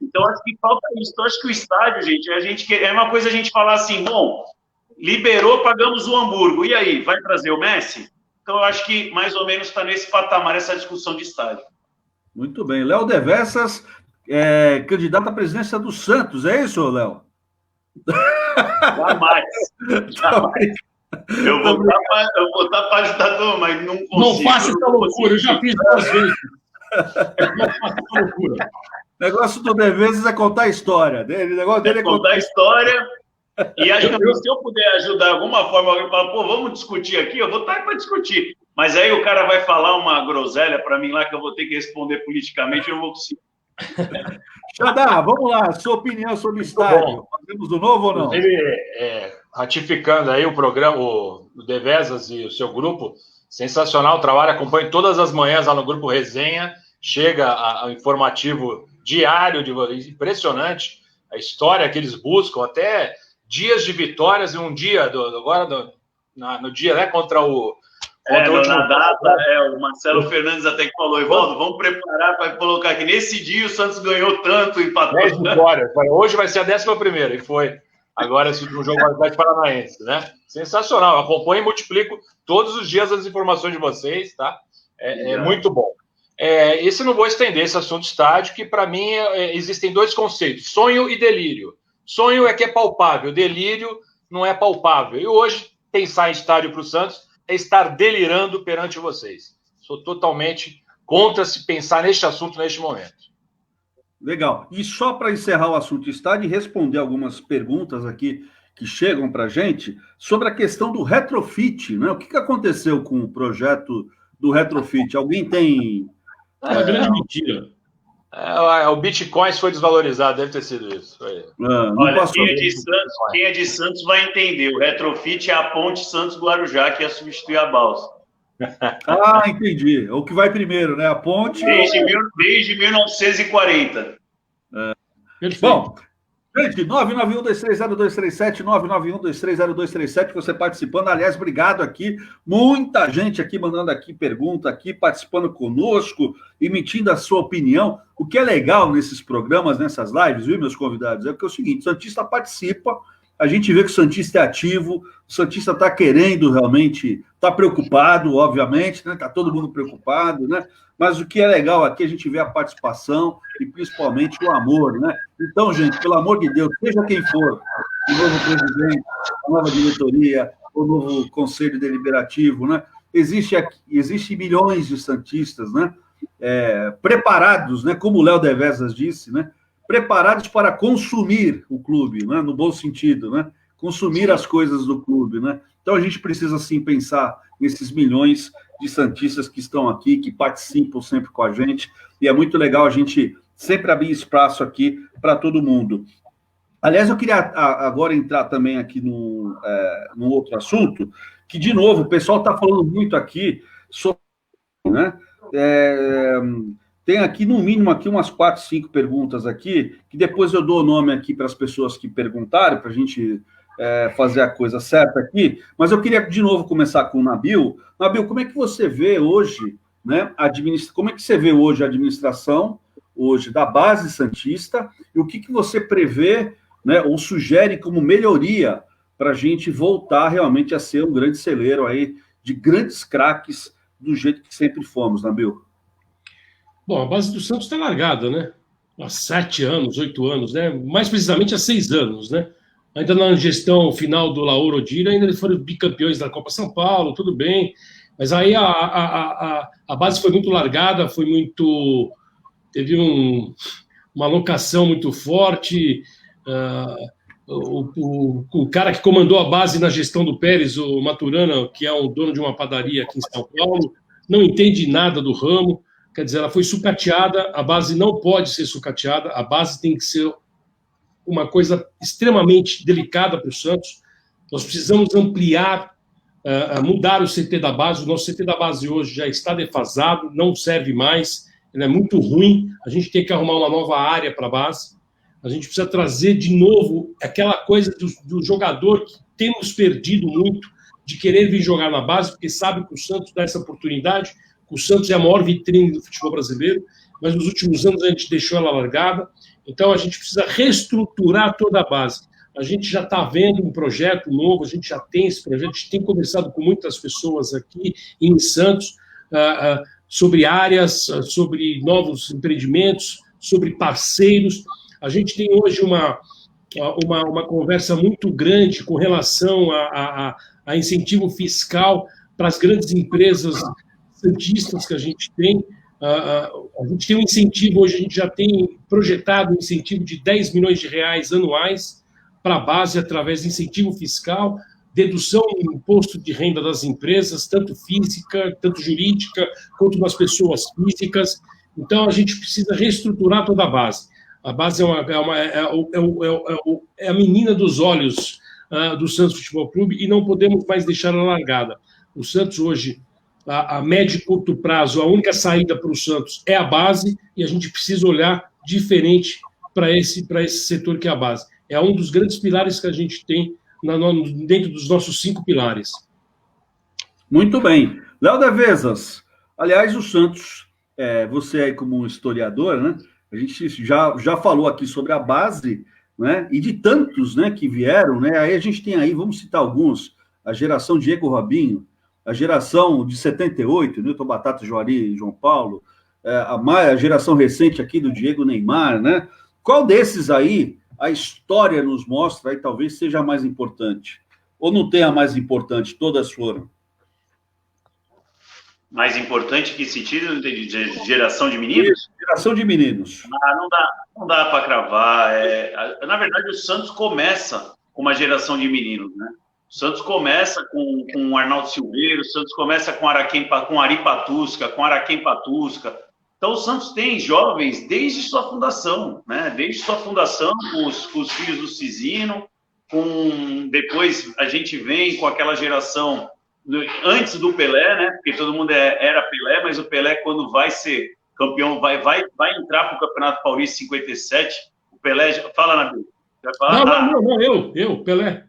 Então, acho que falta isso. Então, acho que o estádio, gente, é uma coisa a gente falar assim, bom, liberou, pagamos o Hamburgo, e aí, vai trazer o Messi? Então, eu acho que mais ou menos está nesse patamar essa discussão de estádio.
Muito bem. Léo Devessas, candidato à presidência do Santos, é isso, Léo?
Jamais. Eu vou botar para ajudador, mas não consigo.
Não faça essa loucura, eu já fiz 2 vezes. Não faça essa loucura.
O negócio do Devesas é contar a história. O negócio dele é
contar a história. E acho que se eu puder ajudar de alguma forma, alguém fala, pô, vamos discutir aqui, eu vou estar aí para discutir. Mas aí o cara vai falar uma groselha para mim lá que eu vou ter que responder politicamente, eu não vou conseguir.
Xadá, vamos lá, sua opinião sobre o estádio. Fazemos do novo ou não?
Ratificando aí o programa, o Devesas e o seu grupo, sensacional o trabalho, acompanho todas as manhãs lá no Grupo Resenha, chega ao informativo diário, impressionante a história que eles buscam, até dias de vitórias, e um dia, no dia, né, contra o...
na data, o Marcelo Fernandes até que falou, Evaldo, vamos preparar para colocar aqui. Nesse dia o Santos ganhou tanto, empatou.
10 vitórias. Hoje vai ser a 11ª, e foi. Agora, esse último jogo vai Paranaense, né? Sensacional. Eu acompanho e multiplico todos os dias as informações de vocês, tá? É muito bom. Esse não vou estender esse assunto estádio, que para mim existem dois conceitos, sonho e delírio. Sonho é que é palpável, delírio não é palpável. E hoje, pensar em estádio para o Santos é estar delirando perante vocês. Sou totalmente contra se pensar neste assunto neste momento.
Legal. E só para encerrar o assunto estádio e responder algumas perguntas aqui que chegam para a gente sobre a questão do retrofit, né? O que aconteceu com o projeto do retrofit? Alguém tem...
É uma grande mentira.
O Bitcoin foi desvalorizado, deve ter sido isso.
Olha, quem é de Santos vai entender. O retrofit é a ponte Santos-Guarujá que ia substituir a balsa.
Ah, entendi. O que vai primeiro, né? A ponte...
Desde 1940.
Bom, gente, 991-230237, 991-230237, você participando. Aliás, obrigado aqui. Muita gente aqui mandando aqui pergunta, aqui participando conosco, emitindo a sua opinião. O que é legal nesses programas, nessas lives, viu, meus convidados? É porque é o seguinte, o Santista participa, a gente vê que o Santista é ativo, o Santista está querendo realmente, está preocupado, obviamente, né? Está todo mundo preocupado, né? Mas o que é legal aqui, a gente vê a participação e principalmente o amor, né? Então, gente, pelo amor de Deus, seja quem for, o novo presidente, a nova diretoria, o novo conselho deliberativo, né? Existe milhões de santistas, né? Preparados, né? Como o Léo Devesas disse, né? Preparados para consumir o clube, né? No bom sentido, né? Consumir as coisas do clube, né? Então a gente precisa sim pensar nesses milhões de santistas que estão aqui, que participam sempre com a gente, e é muito legal a gente sempre abrir espaço aqui para todo mundo. Aliás, eu queria agora entrar também aqui num outro assunto, que, de novo, o pessoal está falando muito aqui sobre... Né? Tem aqui, no mínimo, aqui umas 4, 5 perguntas aqui, que depois eu dou o nome aqui para as pessoas que perguntaram, para a gente fazer a coisa certa aqui, mas eu queria, de novo, começar com o Nabil. Nabil, como é que você vê hoje, né, como é que você vê hoje a administração hoje da base santista, e o que você prevê, né, ou sugere como melhoria para a gente voltar realmente a ser um grande celeiro aí de grandes craques do jeito que sempre fomos, Nabil?
Bom, a base do Santos está largada, né? Há 7 anos, 8 anos, né? Mais precisamente há 6 anos, né? Ainda na gestão final do Lauro Odira, ainda eles foram bicampeões da Copa São Paulo, tudo bem. Mas aí a base foi muito largada, teve uma alocação muito forte. O cara que comandou a base na gestão do Pérez, o Maturana, que é o dono de uma padaria aqui em São Paulo, não entende nada do ramo. Quer dizer, ela foi sucateada, a base não pode ser sucateada, a base tem que ser uma coisa extremamente delicada para o Santos. Nós precisamos ampliar, mudar o CT da base. O nosso CT da base hoje já está defasado, não serve mais, ele é muito ruim. A gente tem que arrumar uma nova área para a base. A gente precisa trazer de novo aquela coisa do jogador que temos perdido muito, de querer vir jogar na base, porque sabe que o Santos dá essa oportunidade. O Santos é a maior vitrine do futebol brasileiro, mas nos últimos anos a gente deixou ela largada. Então a gente precisa reestruturar toda a base. A gente já está vendo um projeto novo, a gente já tem esse projeto, a gente tem conversado com muitas pessoas aqui em Santos sobre áreas, sobre novos empreendimentos, sobre parceiros. A gente tem hoje uma conversa muito grande com relação a incentivo fiscal para as grandes empresas santistas que a gente tem. A gente tem um incentivo, hoje a gente já tem projetado um incentivo de 10 milhões de reais anuais para a base através de incentivo fiscal, dedução no imposto de renda das empresas, tanto física, tanto jurídica, quanto das pessoas físicas. Então, a gente precisa reestruturar toda a base. A base é a menina dos olhos do Santos Futebol Clube e não podemos mais deixá-la largada. O Santos hoje, a médio e curto prazo, a única saída para o Santos é a base e a gente precisa olhar diferente para esse setor que é a base. É um dos grandes pilares que a gente tem dentro dos nossos 5 pilares.
Muito bem. Léo Devesas, aliás, o Santos, você aí como historiador, né? A gente já falou aqui sobre a base, né? E de tantos, né, que vieram, né? Aí a gente tem aí, vamos citar alguns, a geração Diego Robinho, a geração de 78, Nilton Batata, Juari e João Paulo, a geração recente aqui do Diego Neymar, né? Qual desses aí a história nos mostra, aí talvez seja a mais importante? Ou não tem a mais importante? Todas foram.
Mais importante que sentido de geração de meninos?
Isso, geração de meninos.
Não dá para cravar. Na verdade, o Santos começa com uma geração de meninos, né? O Santos começa com o Arnaldo Silveira, o Santos começa com Ari Patusca, com Araquém Patusca. Então, o Santos tem jovens desde sua fundação, né? Desde sua fundação, com os filhos do Cisino, depois a gente vem com aquela geração antes do Pelé, né? Porque todo mundo era Pelé, mas o Pelé, quando vai ser campeão, vai entrar para o Campeonato Paulista 57. O Pelé, fala na Bíblia.
Eu, Pelé.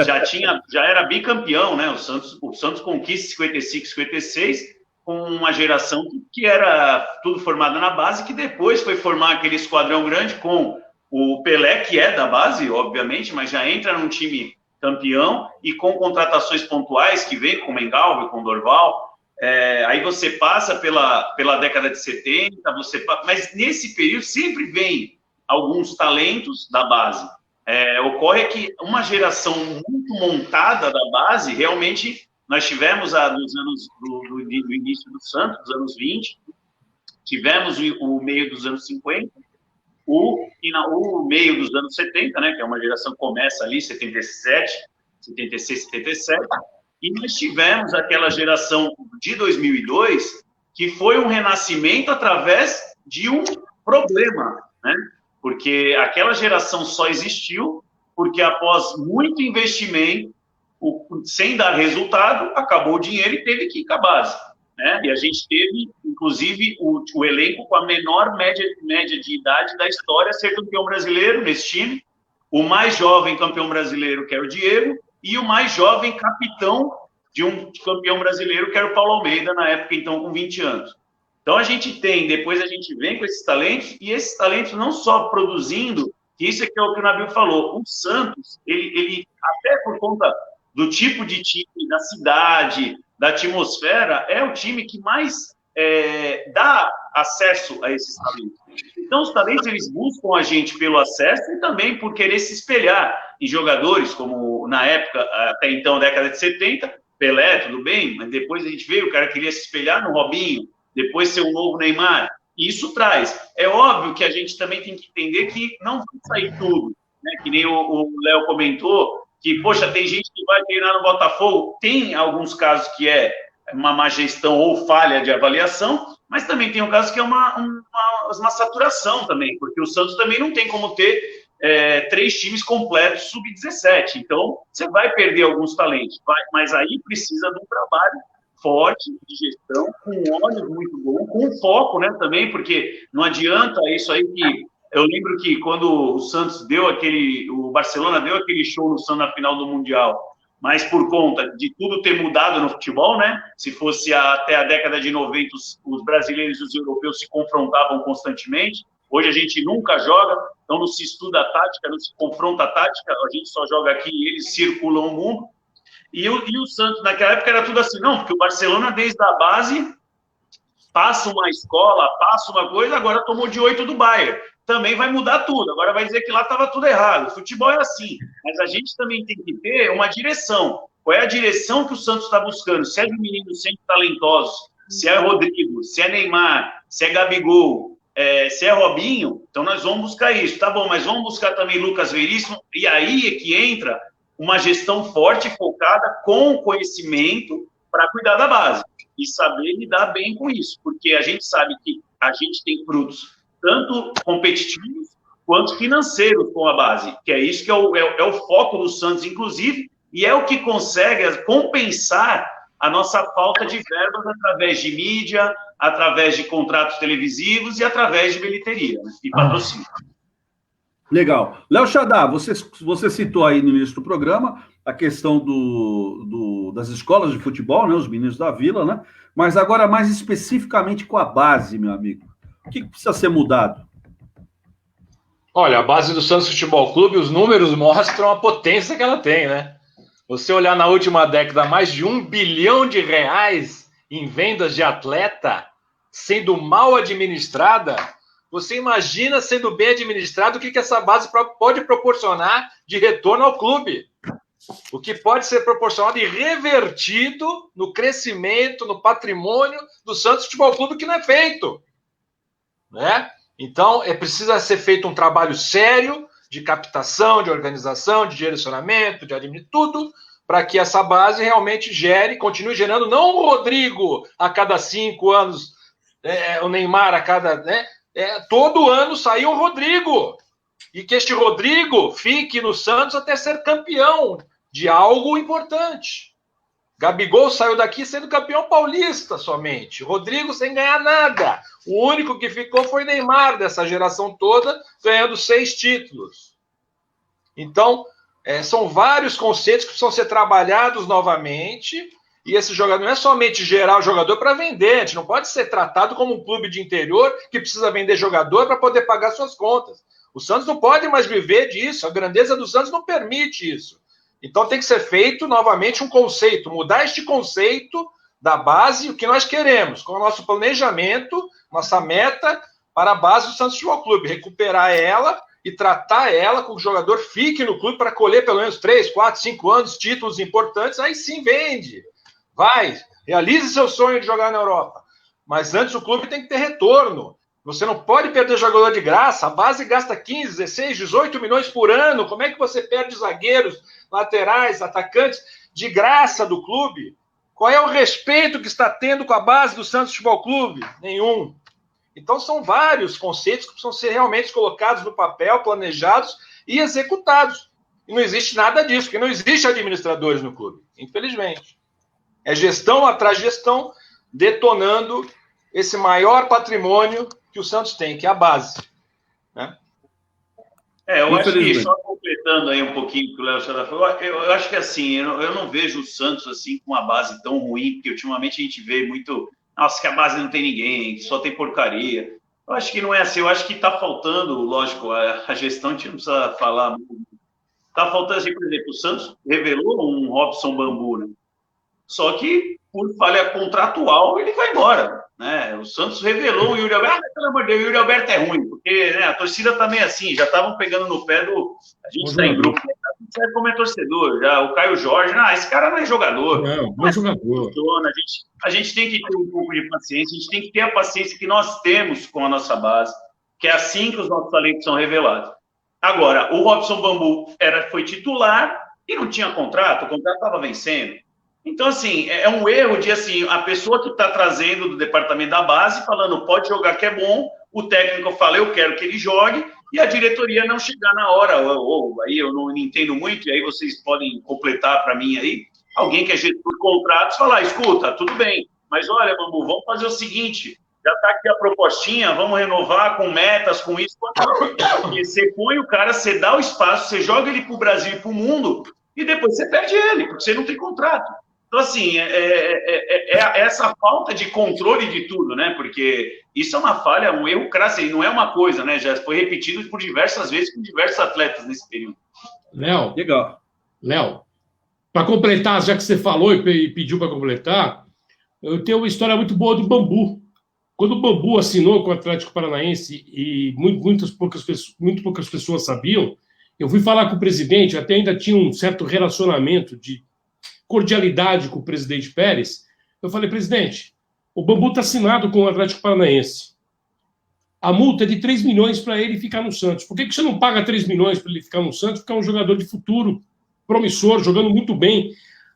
Já era bicampeão, né? O Santos conquista 55, 56, com uma geração que era tudo formada na base, que depois foi formar aquele esquadrão grande com o Pelé, que é da base, obviamente, mas já entra num time campeão e com contratações pontuais que vem com o Mengalvio, com o Dorval. Aí você passa pela década de 70, mas nesse período sempre vem alguns talentos da base. Ocorre que uma geração muito montada da base, realmente, nós tivemos do início do Santos, dos anos 20, tivemos o meio dos anos 50, o meio dos anos 70, né, que é uma geração que começa ali, 77, 76, 77, e nós tivemos aquela geração de 2002, que foi um renascimento através de um problema, né? Porque aquela geração só existiu porque após muito investimento, sem dar resultado, acabou o dinheiro e teve que ir com a base, né? E a gente teve, inclusive, o elenco com a menor média de idade da história ser campeão brasileiro nesse time, o mais jovem campeão brasileiro, que era o Diego, e o mais jovem capitão de um campeão brasileiro, que era o Paulo Almeida, na época, então, com 20 anos. Então, depois a gente vem com esses talentos, e esses talentos não só produzindo, que isso é que é o que o Nabil falou, o Santos, ele até por conta do tipo de time, da cidade, da atmosfera, é o time que mais dá acesso a esses talentos. Então, os talentos, eles buscam a gente pelo acesso e também por querer se espelhar em jogadores, como na época, até então, década de 70, Pelé, tudo bem, mas depois a gente veio, o cara queria se espelhar no Robinho, depois ser um novo Neymar, e isso traz. É óbvio que a gente também tem que entender que não vai sair tudo, né? Que nem o Léo comentou, que, poxa, tem gente que vai treinar no Botafogo, tem alguns casos que é uma má gestão ou falha de avaliação, mas também tem um caso que é uma saturação também, porque o Santos também não tem como ter 3 times completos sub-17, então você vai perder alguns talentos, mas aí precisa de um trabalho forte de gestão, com um óleo muito bom, com foco, né, também, porque não adianta isso aí que... Eu lembro que quando o Santos o Barcelona deu aquele show no Santos na final do Mundial, mas por conta de tudo ter mudado no futebol, né? Se fosse até a década de 90, os brasileiros e os europeus se confrontavam constantemente. Hoje a gente nunca joga, então não se estuda a tática, não se confronta a tática, a gente só joga aqui e eles circulam o mundo. E o Santos, naquela época, era tudo assim, não, porque o Barcelona, desde a base, passa uma escola, passa uma coisa, agora tomou de 8 do Bayern. Também vai mudar tudo, agora vai dizer que lá estava tudo errado. O futebol é assim, mas a gente também tem que ter uma direção. Qual é a direção que o Santos está buscando? Se é de meninos sempre talentosos, se é Rodrigo, se é Neymar, se é Gabigol, se é Robinho, então nós vamos buscar isso. Tá bom, mas vamos buscar também Lucas Veríssimo, e aí é que entra uma gestão forte, focada, com conhecimento, para cuidar da base e saber lidar bem com isso, porque a gente sabe que a gente tem frutos tanto competitivos quanto financeiros com a base, que é isso que é o foco do Santos, inclusive, e é o que consegue compensar a nossa falta de verbas através de mídia, através de contratos televisivos e através de bilheteria, né, e patrocínio.
Legal. Léo Xadá, você citou aí no início do programa a questão das escolas de futebol, né, os meninos da Vila, né? Mas agora mais especificamente com a base, meu amigo. O que precisa ser mudado?
Olha, a base do Santos Futebol Clube, os números mostram a potência que ela tem, né? Você olhar na última década, mais de R$1 bilhão em vendas de atleta, sendo mal administrada, você imagina, sendo bem administrado, o que essa base pode proporcionar de retorno ao clube. O que pode ser proporcionado e revertido no crescimento, no patrimônio do Santos Futebol Clube, que não é feito, né? Então, precisa ser feito um trabalho sério de captação, de organização, de direcionamento, de tudo, para que essa base realmente continue gerando, não o Rodrigo a cada 5 anos, o Neymar a cada... né? Todo ano sair um Rodrigo. E que este Rodrigo fique no Santos até ser campeão de algo importante. Gabigol saiu daqui sendo campeão paulista somente. Rodrigo sem ganhar nada. O único que ficou foi Neymar dessa geração toda, ganhando 6 títulos. Então, são vários conceitos que precisam ser trabalhados novamente. E esse jogador não é somente gerar o jogador para vender. A gente não pode ser tratado como um clube de interior que precisa vender jogador para poder pagar suas contas. O Santos não pode mais viver disso. A grandeza do Santos não permite isso. Então tem que ser feito novamente um conceito, mudar este conceito da base, o que nós queremos, com o nosso planejamento, nossa meta para a base do Santos Futebol Clube, recuperar ela e tratar ela com que o jogador fique no clube para colher pelo menos 3, 4, 5 anos, títulos importantes, aí sim vende. Vai, realize seu sonho de jogar na Europa. Mas antes o clube tem que ter retorno. Você não pode perder jogador de graça. A base gasta 15, 16, 18 milhões por ano. Como é que você perde zagueiros, laterais, atacantes de graça do clube? Qual é o respeito que está tendo com a base do Santos Futebol Clube? Nenhum. Então são vários conceitos que precisam ser realmente colocados no papel, planejados e executados. E não existe nada disso, porque não existe administradores no clube, infelizmente. É gestão atrás de gestão, detonando esse maior patrimônio que o Santos tem, que é a base. Né?
Eu acho que, só completando aí um pouquinho o que o Léo Xadá falou, eu acho que assim, eu não vejo o Santos assim com uma base tão ruim, porque ultimamente a gente vê muito, nossa, que a base não tem ninguém, que só tem porcaria. Eu acho que não é assim, eu acho que está faltando, lógico, a gestão, a gente não precisa falar, está faltando assim, por exemplo, o Santos revelou um Robson Bambu, né? Só que, por falha contratual, ele vai embora. Né? O Santos revelou o Yuri Alberto. Pelo amor de Deus, o Yuri Alberto é ruim, porque né, a torcida também é assim, já estavam pegando no pé do. A gente está em grupo, sabe como é torcedor. Já, o Caio Jorge, esse cara não é jogador.
Não é jogador.
A gente tem que ter um pouco de paciência, a gente tem que ter a paciência que nós temos com a nossa base, que é assim que os nossos talentos são revelados. Agora, o Robson Bambu foi titular e não tinha contrato, o contrato estava vencendo. Então, assim, é um erro de, assim, a pessoa que está trazendo do departamento da base, falando, pode jogar que é bom, o técnico fala, eu quero que ele jogue, e a diretoria não chegar na hora, ou aí eu não entendo muito, e aí vocês podem completar para mim aí, alguém que é gestor de contratos, falar, escuta, tudo bem, mas olha, Bambu, vamos fazer o seguinte, já está aqui a propostinha, vamos renovar com metas, com isso, porque você põe o cara, você dá o espaço, você joga ele para o Brasil e para o mundo, e depois você perde ele, porque você não tem contrato. Então, assim, essa falta de controle de tudo, né? Porque isso é uma falha, um erro crasso, e não é uma coisa, né? Já foi repetido por diversas vezes com diversos atletas nesse período.
Léo,
legal.
Léo, para completar, já que você falou e pediu para completar, eu tenho uma história muito boa do Bambu. Quando o Bambu assinou com o Atlético Paranaense e muito poucas pessoas sabiam, eu fui falar com o presidente, até ainda tinha um certo relacionamento de cordialidade com o presidente Pérez. Eu falei, presidente, O Bambu está assinado com o Atlético Paranaense. A multa é de 3 milhões para ele ficar no Santos. Por que você não paga 3 milhões para ele ficar no Santos? Porque é um jogador de futuro, promissor, jogando muito bem.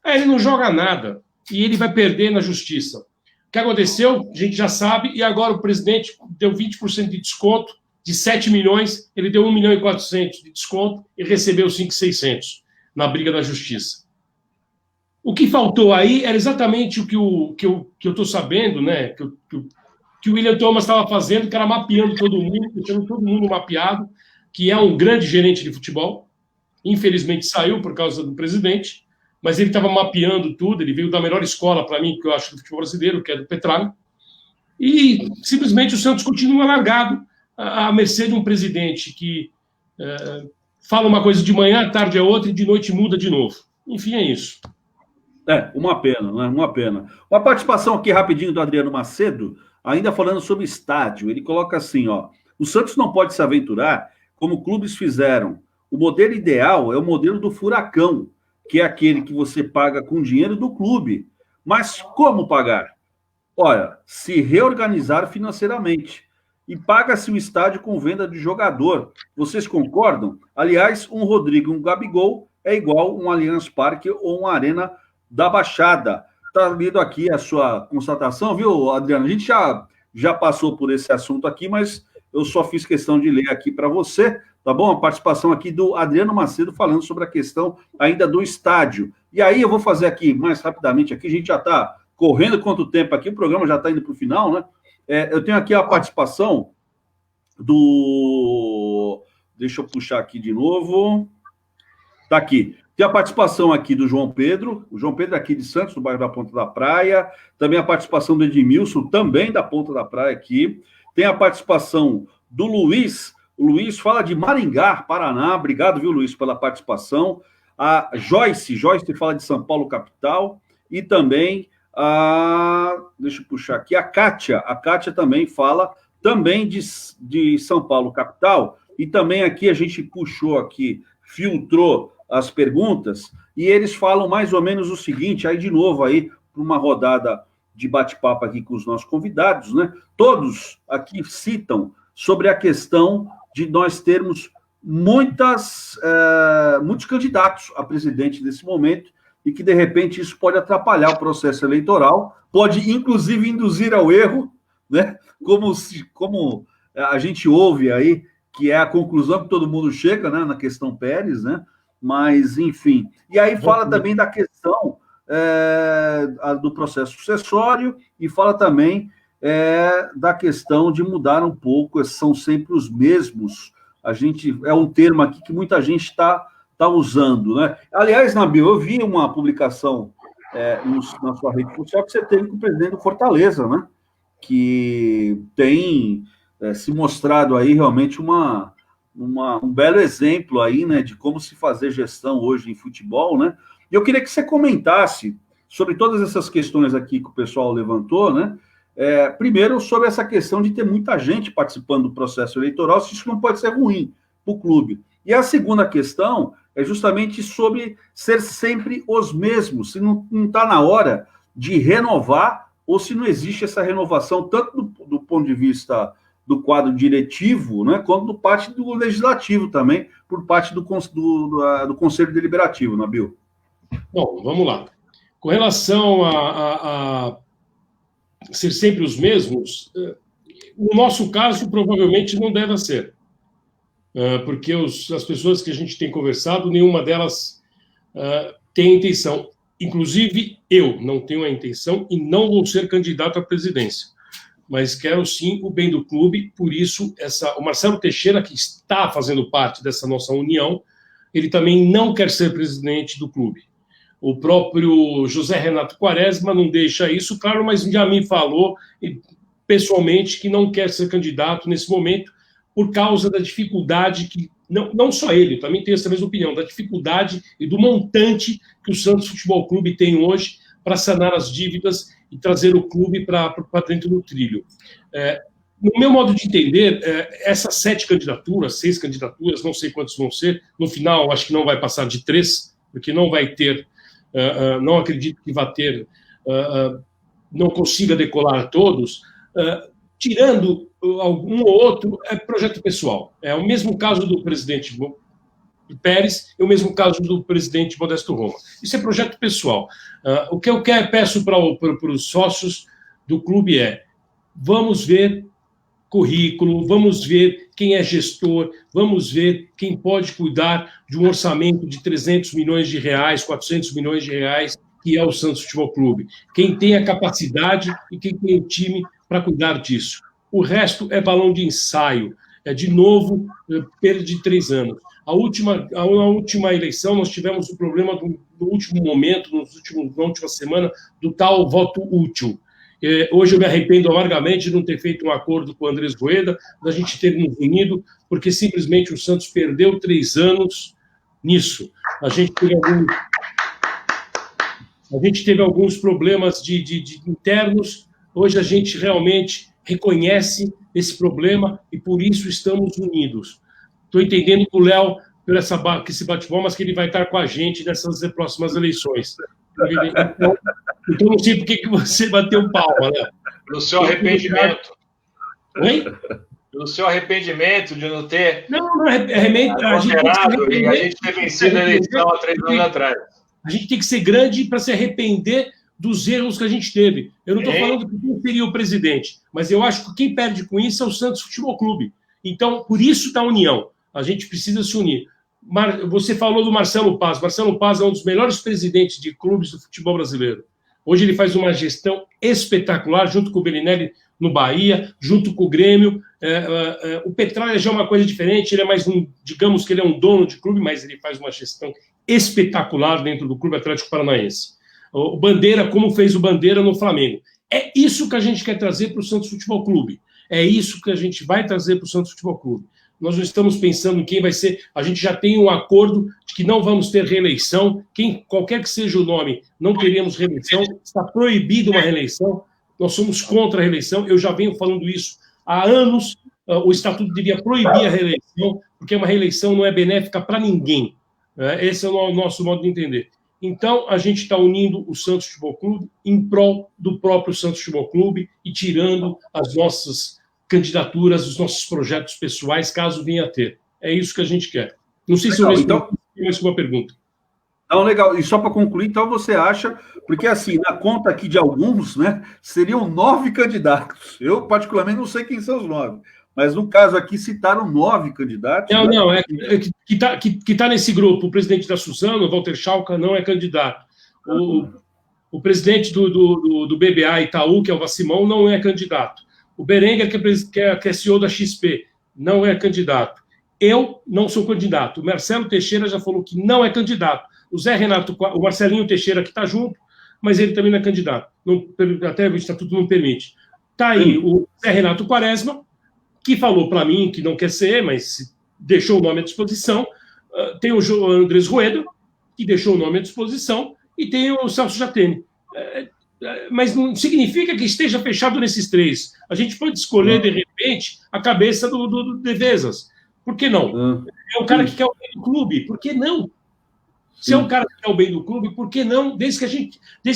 Aí ele não joga nada e ele vai perder na justiça. O que aconteceu, a gente já sabe, e agora o presidente deu 20% de desconto, de 7 milhões, ele deu 1 milhão e 400 de desconto e recebeu 5.600 na briga da justiça. O que faltou aí era exatamente o que eu estou sabendo, né? Que o William Thomas estava fazendo, que era mapeando todo mundo, deixando todo mundo mapeado, que é um grande gerente de futebol. Infelizmente saiu por causa do presidente, mas ele estava mapeando tudo, ele veio da melhor escola para mim, que eu acho do futebol brasileiro, que é do Petralha, e simplesmente o Santos continua largado à mercê de um presidente que fala uma coisa de manhã, à tarde é outra, e de noite muda de novo. Enfim, é isso.
Uma pena, né? Uma pena. Uma participação aqui rapidinho do Adriano Macedo, ainda falando sobre estádio. Ele coloca assim, ó: o Santos não pode se aventurar como clubes fizeram. O modelo ideal é o modelo do Furacão, que é aquele que você paga com dinheiro do clube. Mas como pagar? Olha, se reorganizar financeiramente. E paga-se o estádio com venda de jogador. Vocês concordam? Aliás, um Rodrigo e um Gabigol é igual um Allianz Parque ou uma Arena da Baixada. Está lido aqui a sua constatação, viu, Adriano? A gente já passou por esse assunto aqui, mas eu só fiz questão de ler aqui para você, tá bom? A participação aqui do Adriano Macedo falando sobre a questão ainda do estádio. E aí eu vou fazer aqui, mais rapidamente, aqui a gente já está correndo quanto tempo aqui, o programa já está indo para o final, né? Eu tenho aqui a participação do... Deixa eu puxar aqui de novo. Está aqui. Tem a participação aqui do João Pedro, o João Pedro aqui de Santos, do bairro da Ponta da Praia. Também a participação do Edmilson, também da Ponta da Praia aqui. Tem a participação do Luiz. O Luiz fala de Maringá, Paraná. Obrigado, viu, Luiz, pela participação. A Joyce fala de São Paulo, capital. E também, deixa eu puxar aqui, a Kátia também fala também de São Paulo, capital. E também aqui a gente puxou aqui, filtrou as perguntas, e eles falam mais ou menos o seguinte, aí de novo, aí, para uma rodada de bate-papo aqui com os nossos convidados, né? Todos aqui citam sobre a questão de nós termos muitos candidatos a presidente nesse momento, e que, de repente, isso pode atrapalhar o processo eleitoral, pode, inclusive, induzir ao erro, né? Como a gente ouve aí, que é a conclusão que todo mundo chega, né, na questão Pérez, né? Mas, enfim. E aí fala também da questão do processo sucessório e fala também da questão de mudar um pouco, são sempre os mesmos. É um termo aqui que muita gente está usando, né? Aliás, Nabil, eu vi uma publicação na sua rede social que você teve com o presidente do Fortaleza, né? Que tem se mostrado aí realmente um belo exemplo aí, né, de como se fazer gestão hoje em futebol, né? E eu queria que você comentasse sobre todas essas questões aqui que o pessoal levantou, né? Primeiro, sobre essa questão de ter muita gente participando do processo eleitoral, se isso não pode ser ruim para o clube. E a segunda questão é justamente sobre ser sempre os mesmos, se não está na hora de renovar ou se não existe essa renovação, tanto do ponto de vista do quadro diretivo, né, quanto do parte do legislativo também, por parte do Conselho Deliberativo, Nabil.
Bom, vamos lá. Com relação a ser sempre os mesmos, no nosso caso, provavelmente não deve ser. Porque as pessoas que a gente tem conversado, nenhuma delas tem a intenção. Inclusive, eu não tenho a intenção e não vou ser candidato à presidência. Mas quero sim o bem do clube, por isso o Marcelo Teixeira, que está fazendo parte dessa nossa união, ele também não quer ser presidente do clube. O próprio José Renato Quaresma não deixa isso claro, mas já me falou pessoalmente que não quer ser candidato nesse momento por causa da dificuldade que, não só ele, eu também tenho essa mesma opinião, da dificuldade e do montante que o Santos Futebol Clube tem hoje para sanar as dívidas e trazer o clube para dentro do trilho. No meu modo de entender, essas 6 candidaturas, não sei quantos vão ser, no final acho que não vai passar de 3, porque não vai ter, não acredito que vai ter não consiga decolar a todos, tirando algum ou outro, é projeto pessoal. É o mesmo caso do presidente Pérez, é o mesmo caso do presidente Modesto Roma. Isso é projeto pessoal. O que eu peço para os sócios do clube vamos ver currículo, vamos ver quem é gestor, vamos ver quem pode cuidar de um orçamento de 300 milhões de reais, 400 milhões de reais, que é o Santos Futebol Clube. Quem tem a capacidade e quem tem o time para cuidar disso. O resto é balão de ensaio. De novo, perda de 3 anos. Na última eleição, nós tivemos o problema no último momento, na última semana, do tal voto útil. Hoje eu me arrependo amargamente de não ter feito um acordo com o Andrés Rueda, da gente ter nos unido, porque simplesmente o Santos perdeu 3 anos nisso. A gente teve alguns problemas de internos. Hoje a gente realmente reconhece esse problema e por isso estamos unidos. Estou entendendo que o Léo, por esse bate-bola, mas que ele vai estar com a gente nessas próximas eleições. Então não sei por que você bateu palma, Léo.
Pelo seu arrependimento.
Oi?
Pelo seu arrependimento de não ter...
Não, arrependimento. A
gente ter vencido a eleição há 3 anos atrás.
A gente tem que ser grande para se arrepender dos erros que a gente teve. Eu não estou falando que quem seria o presidente, mas eu acho que quem perde com isso é o Santos Futebol Clube. Então, por isso está a união. A gente precisa se unir. Você falou do Marcelo Paz. Marcelo Paz é um dos melhores presidentes de clubes do futebol brasileiro. Hoje ele faz uma gestão espetacular, junto com o Belinelli no Bahia, junto com o Grêmio. O Petralha já é uma coisa diferente, ele é mais digamos que ele é um dono de clube, mas ele faz uma gestão espetacular dentro do Clube Atlético Paranaense. O Bandeira, como fez o Bandeira no Flamengo. É isso que a gente quer trazer para o Santos Futebol Clube. É isso que a gente vai trazer para o Santos Futebol Clube. Nós não estamos pensando em quem vai ser. A gente já tem um acordo de que não vamos ter reeleição. Qualquer que seja o nome, não teremos reeleição. Está proibido uma reeleição. Nós somos contra a reeleição. Eu já venho falando isso há anos. O Estatuto devia proibir a reeleição, porque uma reeleição não é benéfica para ninguém. Esse é o nosso modo de entender. Então, a gente está unindo o Santos Futebol Clube em prol do próprio Santos Futebol Clube e tirando as nossas candidaturas, os nossos projetos pessoais, caso venha a ter. É isso que a gente quer. Não sei se eu respondi mais uma pergunta.
Não, legal. E só para concluir, então você acha, porque assim, na conta aqui de alguns, né, seriam 9 candidatos. Eu, particularmente, não sei quem são os 9. Mas, no caso aqui, citaram 9 candidatos.
Não, que tá nesse grupo. O presidente da Suzano, o Walter Schalka, não é candidato. O presidente do BBA Itaú, que é o Vassimão, não é candidato. O Berenguer, que é CEO da XP, não é candidato. Eu não sou candidato. O Marcelo Teixeira já falou que não é candidato. O Marcelinho Teixeira, que está junto, mas ele também não é candidato. Até o Estatuto não permite. Está aí o Zé Renato Quaresma, que falou para mim que não quer ser, mas deixou o nome à disposição. Tem o Andrés Rueda, que deixou o nome à disposição, e tem o Celso Jatene. Mas não significa que esteja fechado nesses 3. A gente pode escolher, de repente, a cabeça do Devesas. Por que não? É um cara que quer o bem do clube. Por que não? Se é um cara que quer o bem do clube, por que não? Desde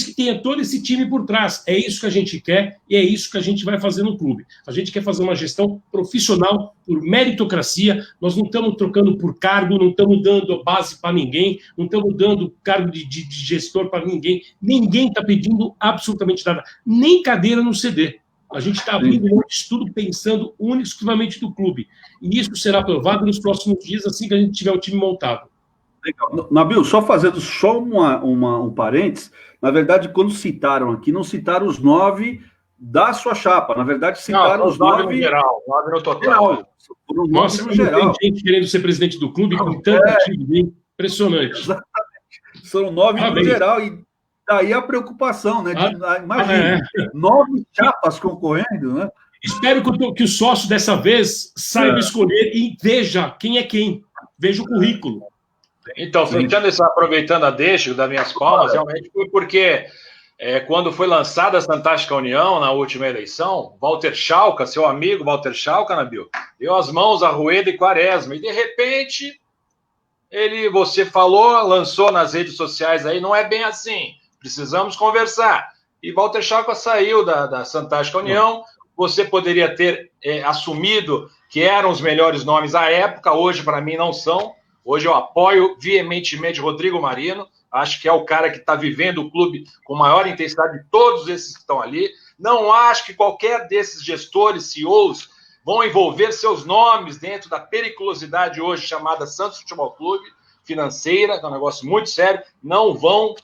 que tenha todo esse time por trás. É isso que a gente quer e é isso que a gente vai fazer no clube. A gente quer fazer uma gestão profissional por meritocracia. Nós não estamos trocando por cargo, não estamos dando base para ninguém, não estamos dando cargo de gestor para ninguém. Ninguém está pedindo absolutamente nada. Nem cadeira no CD. A gente está abrindo um estudo pensando exclusivamente do clube. E isso será aprovado nos próximos dias, assim que a gente tiver o time montado.
Legal. Nabil, só fazendo um parênteses, na verdade, quando citaram aqui, não citaram os 9 da sua chapa, na verdade, citaram os 9
no geral, 9 no total.
Nossa, no geral. Tem gente querendo ser presidente do clube com tanta time, impressionante.
Exatamente. São 9 no geral, e daí a preocupação, né? Imagina, 9 chapas concorrendo, né?
Espero que o sócio dessa vez saiba escolher e veja quem é quem, veja o currículo.
Então, aproveitando a deixa das minhas palmas, realmente foi porque quando foi lançada a Fantástica União na última eleição, Walter Schalka, seu amigo Walter Schalka, Nabil, deu as mãos a Rueda e Quaresma, e de repente você falou, lançou nas redes sociais aí, não é bem assim, precisamos conversar. E Walter Schalka saiu da Fantástica União. Você poderia ter assumido que eram os melhores nomes à época, hoje para mim não são. Hoje eu apoio veementemente Rodrigo Marino, acho que é o cara que está vivendo o clube com maior intensidade de todos esses que estão ali. Não acho que qualquer desses gestores, CEOs, vão envolver seus nomes dentro da periculosidade hoje chamada Santos Futebol Clube, financeira, que é um negócio muito sério. Não vão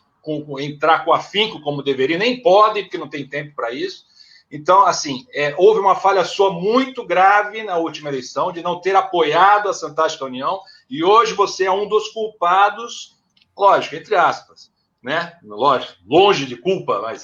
entrar com afinco como deveriam, nem podem, porque não tem tempo para isso. Então, assim, houve uma falha sua muito grave na última eleição, de não ter apoiado a Fantástica União, e hoje você é um dos culpados, lógico, entre aspas, né? Lógico, longe de culpa, mas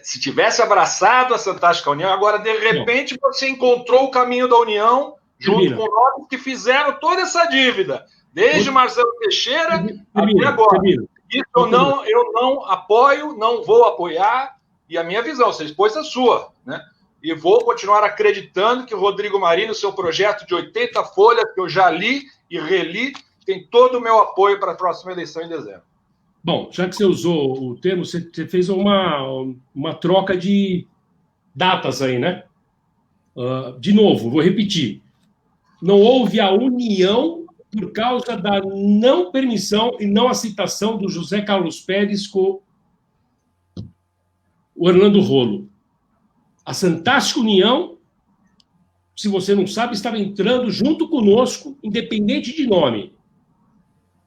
se tivesse abraçado a Fantástica União, agora, de repente, você encontrou o caminho da União, junto com nós que fizeram toda essa dívida, desde Marcelo Teixeira até agora. Isso eu não apoio, não vou apoiar, e a minha visão, você expôs a sua, né? E vou continuar acreditando que o Rodrigo Marino, seu projeto de 80 folhas, que eu já li e reli, tem todo o meu apoio para a próxima eleição em dezembro.
Bom, já que você usou o termo, você fez uma troca de datas aí, né? De novo, vou repetir. Não houve a união por causa da não permissão e não aceitação do José Carlos Pérez com o Orlando Rolo. A Fantástica União, se você não sabe, estava entrando junto conosco, independente de nome.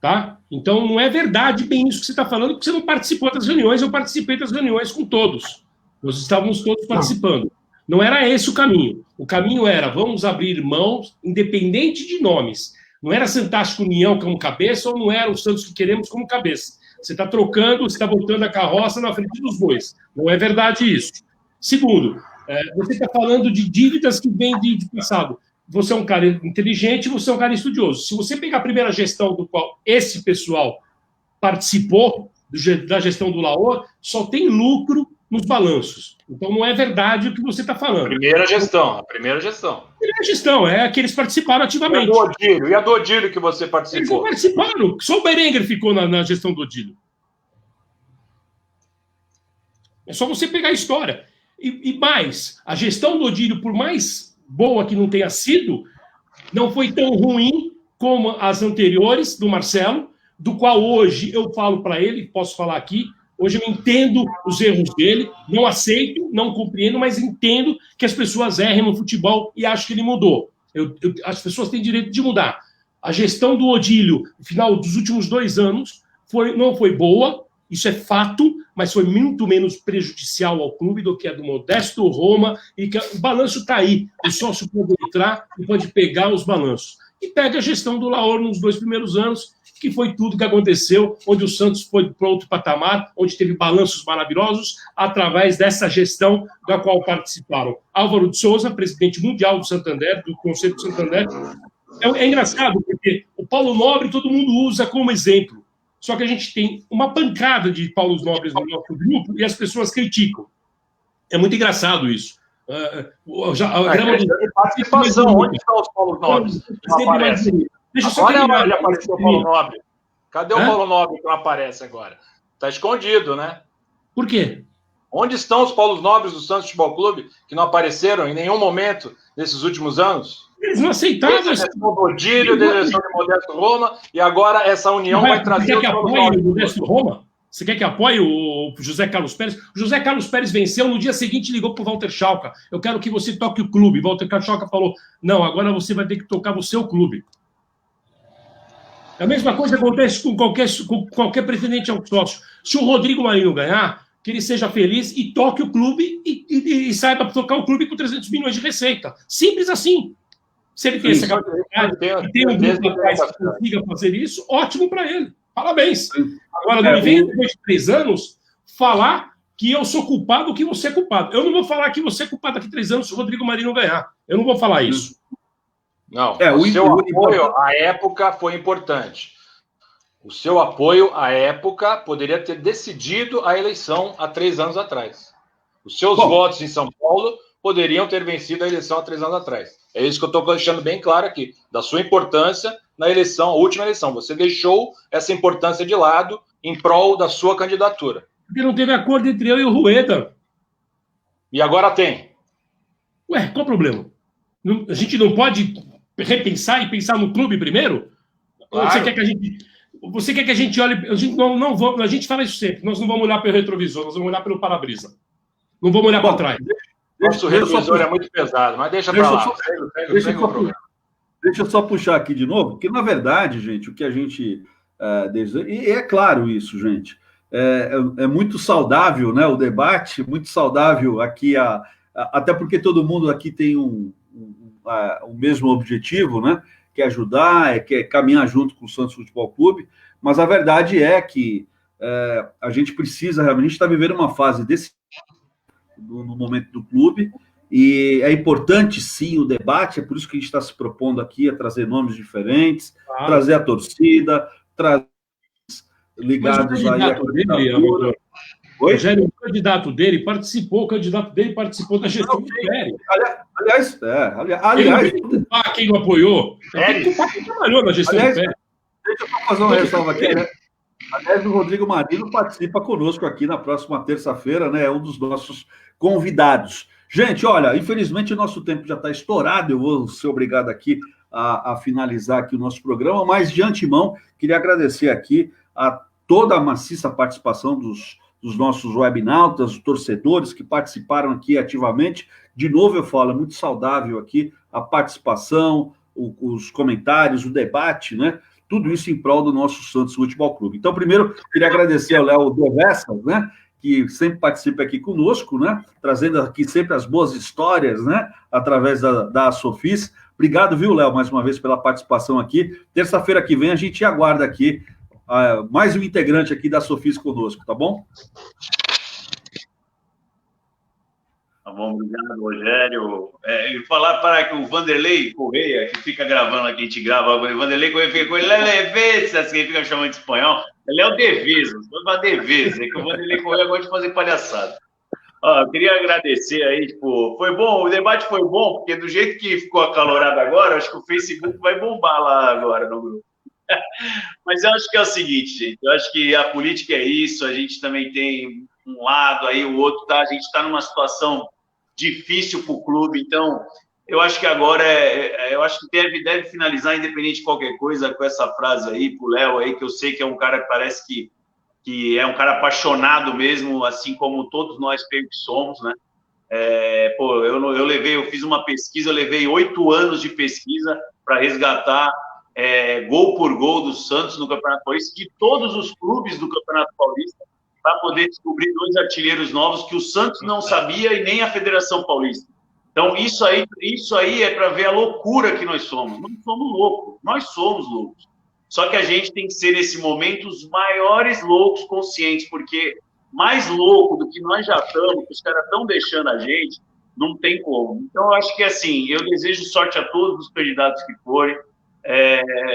Tá? Então, não é verdade bem isso que você está falando, porque você não participou das reuniões, eu participei das reuniões com todos. Nós estávamos todos participando. Não era esse o caminho. O caminho era, vamos abrir mãos, independente de nomes. Não era Fantástica União como cabeça, ou não era o Santos que queremos como cabeça. Você está trocando, você está botando a carroça na frente dos bois. Não é verdade isso. Segundo, você está falando de dívidas que vêm de passado. Você é um cara inteligente, você é um cara estudioso. Se você pegar a primeira gestão do qual esse pessoal participou, da gestão do Laor, só tem lucro nos balanços. Então, não é verdade o que você está falando.
A primeira gestão.
A primeira gestão, é a que eles participaram ativamente.
E a do Odílio que você participou?
Eles não participaram. Só o Berenguer ficou na gestão do Odílio. É só você pegar a história. E mais, a gestão do Odílio, por mais boa que não tenha sido, não foi tão ruim como as anteriores do Marcelo, do qual hoje eu falo para ele, posso falar aqui, hoje eu entendo os erros dele, não aceito, não compreendo, mas entendo que as pessoas errem no futebol e acho que ele mudou. As pessoas têm direito de mudar. A gestão do Odílio, no final dos últimos 2 anos, não foi boa, isso é fato, mas foi muito menos prejudicial ao clube do que a do Modesto Roma, e que o balanço está aí. O sócio pode entrar e pode pegar os balanços. E pega a gestão do Laor nos 2 primeiros anos, que foi tudo que aconteceu, onde o Santos foi para outro patamar, onde teve balanços maravilhosos, através dessa gestão da qual participaram Álvaro de Souza, presidente mundial do Santander, do Conselho do Santander. É engraçado, porque o Paulo Nobre todo mundo usa como exemplo. Só que a gente tem uma pancada de Paulos Nobres no nosso grupo e as pessoas criticam. É muito engraçado isso.
Participação, onde estão os Paulos Nobres? Não aparece.
Deixa eu só
olha onde apareceu o Paulo Nobre. Cadê o Paulo Nobre que não aparece agora? Está escondido, né?
Por quê?
Onde estão os Paulos Nobres do Santos Futebol Clube que não apareceram em nenhum momento nesses últimos anos?
Eles não aceitaram.
Desde a gestão do Odílio, desde a gestão de Modesto Roma, e agora essa união vai trazer...
Você quer que apoie o Modesto Roma? Você quer que apoie o José Carlos Pérez? O José Carlos Pérez venceu, no dia seguinte ligou para o Walter Schalka. Eu quero que você toque o clube. Walter Schalka falou, não, agora você vai ter que tocar o seu clube. A mesma coisa acontece com qualquer presidente ao sócio. Se o Rodrigo Marino ganhar, que ele seja feliz e toque o clube e saiba tocar o clube com 300 milhões de receita. Simples assim. Se ele tem essa capacidade e tem um grupo atrás que consiga fazer isso, ótimo para ele. Parabéns. Agora, não me venha depois de 3 anos falar que eu sou culpado ou que você é culpado. Eu não vou falar que você é culpado daqui a 3 anos se o Rodrigo Marino ganhar. Eu não vou falar isso.
Não, o seu apoio à época foi importante. O seu apoio à época poderia ter decidido a eleição há 3 anos atrás. Os seus votos em São Paulo poderiam ter vencido a eleição há 3 anos atrás. É isso que eu estou deixando bem claro aqui, da sua importância na eleição, a última eleição. Você deixou essa importância de lado em prol da sua candidatura.
Porque não teve acordo entre eu e o Rueda.
E agora tem.
Ué, qual o problema? A gente não pode repensar e pensar no clube primeiro?
Claro.
Você quer que a gente olhe... A gente fala isso sempre. Nós não vamos olhar pelo retrovisor, nós vamos olhar pelo para-brisa. Não vamos olhar para trás.
Nosso retrovisor é muito pesado, mas deixa para lá.
Deixa eu só puxar aqui de novo, porque, na verdade, gente, o que a gente... e é claro isso, gente. É muito saudável, né, o debate, muito saudável aqui, até porque todo mundo aqui tem o mesmo objetivo, né, que é ajudar, que é caminhar junto com o Santos Futebol Clube, mas a verdade é que a gente precisa realmente, a gente está vivendo uma fase desse no momento do clube, e é importante, sim, o debate, é por isso que a gente está se propondo aqui a trazer nomes diferentes, trazer a torcida, trazer ligados aí à candidatura.
Rogério, o candidato dele participou da gestão do Pérez.
Aliás,
ele não tem quem o apoiou. Ele trabalhou na gestão do Pérez.
Deixa eu fazer uma ressalva aqui, né? Aliás, o Rodrigo Marino participa conosco aqui na próxima terça-feira, né? É um dos nossos convidados. Gente, olha, infelizmente o nosso tempo já está estourado, eu vou ser obrigado aqui a finalizar aqui o nosso programa, mas de antemão, queria agradecer aqui a toda a maciça participação dos nossos webnautas, os torcedores que participaram aqui ativamente. De novo eu falo, é muito saudável aqui a participação, os comentários, o debate, né? Tudo isso em prol do nosso Santos Futebol Clube. Então, primeiro, queria agradecer ao Léo Devessas, né? Que sempre participa aqui conosco, né? Trazendo aqui sempre as boas histórias, né? Através da Sofis. Obrigado, viu, Léo, mais uma vez pela participação aqui. Terça-feira que vem a gente aguarda aqui mais um integrante aqui da Sofis conosco, tá bom?
Tá bom, obrigado, Rogério. E falar para que o Vanderlei Correia, que fica gravando aqui, a gente grava, o Vanderlei Correia fica com ele, Levesas, que ele fica chamando de espanhol. Ele é o Devesas, vamos falar Devesas, que o Vanderlei Correia gosta de fazer palhaçada. Eu queria agradecer aí, foi bom, o debate foi bom, porque do jeito que ficou acalorado agora, acho que o Facebook vai bombar lá agora no grupo. Mas eu acho que é o seguinte, gente, eu acho que a política é isso, a gente também tem um lado aí, o outro, tá? A gente está numa situação difícil para o clube, então eu acho que agora eu acho que deve finalizar, independente de qualquer coisa, com essa frase aí pro Léo aí, que eu sei que é um cara que parece que é um cara apaixonado mesmo, assim como todos nós que somos, né? Eu fiz uma pesquisa, eu levei 8 anos de pesquisa para resgatar gol por gol do Santos no Campeonato Paulista, de todos os clubes do Campeonato Paulista, para poder descobrir 2 artilheiros novos que o Santos não sabia e nem a Federação Paulista. Então, isso aí é para ver a loucura que nós somos. Não somos loucos, nós somos loucos. Só que a gente tem que ser, nesse momento, os maiores loucos conscientes, porque mais louco do que nós já estamos, que os caras estão deixando a gente, não tem como. Então, eu acho que, assim, eu desejo sorte a todos os candidatos que forem.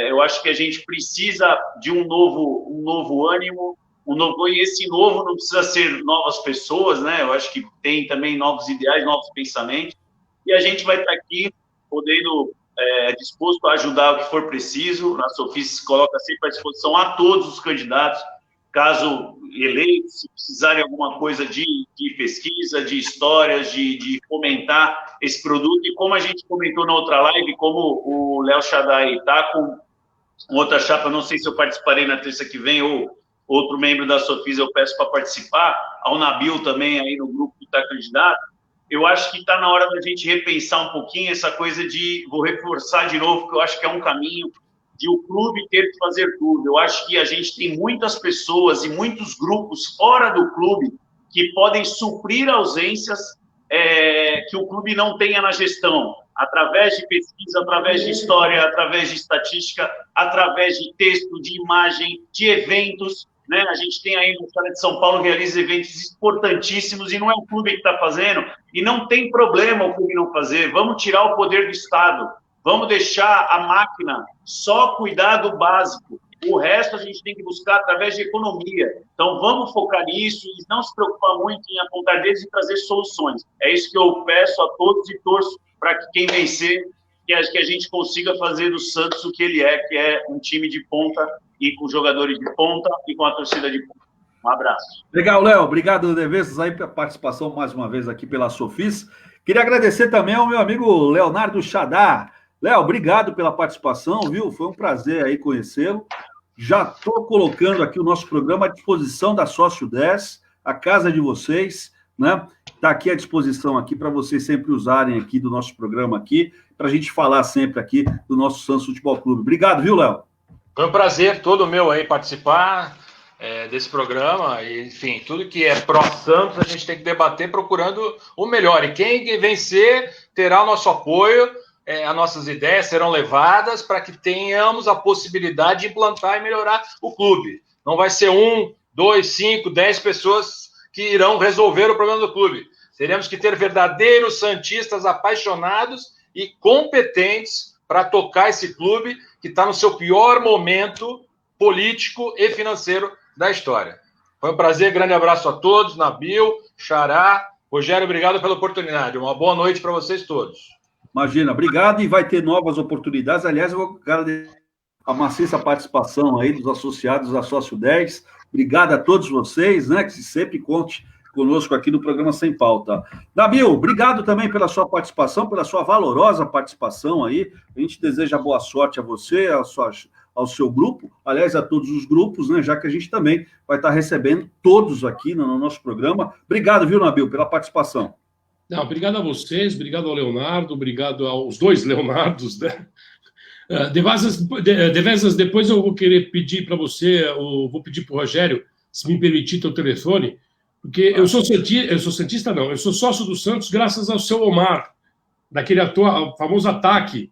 Eu acho que a gente precisa de um novo ânimo, e esse novo não precisa ser novas pessoas, né? Eu acho que tem também novos ideais, novos pensamentos, e a gente vai estar aqui podendo, disposto a ajudar o que for preciso. A Sofis coloca sempre à disposição a todos os candidatos, caso eleitos, se precisarem alguma coisa de pesquisa, de histórias, de fomentar esse produto, e como a gente comentou na outra live, como o Léo Shaddai está com outra chapa, não sei se eu participarei na terça que vem, ou outro membro da Sofis eu peço para participar, ao Nabil também aí no grupo que está candidato. Eu acho que está na hora da gente repensar um pouquinho essa coisa vou reforçar de novo, que eu acho que é um caminho de o clube ter que fazer tudo. Eu acho que a gente tem muitas pessoas e muitos grupos fora do clube que podem suprir ausências que o clube não tenha na gestão, através de pesquisa, através de história, através de estatística, através de texto, de imagem, de eventos, né? A gente tem aí no estado de São Paulo, realiza eventos importantíssimos e não é o clube que está fazendo, e não tem problema o clube não fazer. Vamos tirar o poder do Estado, vamos deixar a máquina só cuidar do básico. O resto a gente tem que buscar através de economia. Então, vamos focar nisso e não se preocupar muito em apontar dedos e trazer soluções. É isso que eu peço a todos e torço para que quem vencer, que a gente consiga fazer do Santos o que ele é, que é um time de ponta e com jogadores de ponta e com a torcida de ponta. Um abraço.
Legal, Léo. Obrigado, Devesas, aí pela participação mais uma vez aqui pela Sofis. Queria agradecer também ao meu amigo Leonardo Chadá. Léo, obrigado pela participação, viu? Foi um prazer aí conhecê-lo. Já estou colocando aqui o nosso programa à disposição da Sócio 10, a casa de vocês, né? Está aqui à disposição aqui para vocês sempre usarem aqui do nosso programa aqui, para a gente falar sempre aqui do nosso Santos Futebol Clube. Obrigado, viu, Léo?
Foi um prazer todo meu aí participar desse programa. E, enfim, tudo que é pró-Santos a gente tem que debater procurando o melhor. E quem vencer terá o nosso apoio. As nossas ideias serão levadas para que tenhamos a possibilidade de implantar e melhorar o clube. Não vai ser 1, 2, 5, 10 pessoas que irão resolver o problema do clube. Teremos que ter verdadeiros santistas apaixonados e competentes para tocar esse clube que está no seu pior momento político e financeiro da história. Foi um prazer, grande abraço a todos, Nabil, Xará, Rogério, obrigado pela oportunidade. Uma boa noite para vocês todos.
Imagina, obrigado, e vai ter novas oportunidades. Aliás, eu vou agradecer a maciça participação aí dos associados da Sócio 10. Obrigado a todos vocês, né, que sempre conte conosco aqui no programa Sem Pauta. Nabil, obrigado também pela sua participação, pela sua valorosa participação aí. A gente deseja boa sorte a você, ao seu grupo, aliás, a todos os grupos, né, já que a gente também vai estar recebendo todos aqui no nosso programa. Obrigado, viu, Nabil, pela participação.
Não, obrigado a vocês, obrigado ao Leonardo, obrigado aos dois Leonardos, né? Devesas, depois eu vou querer pedir para você, vou pedir para o Rogério, se me permitir, teu telefone, porque eu sou sócio do Santos graças ao seu Omar, daquele famoso Ataque,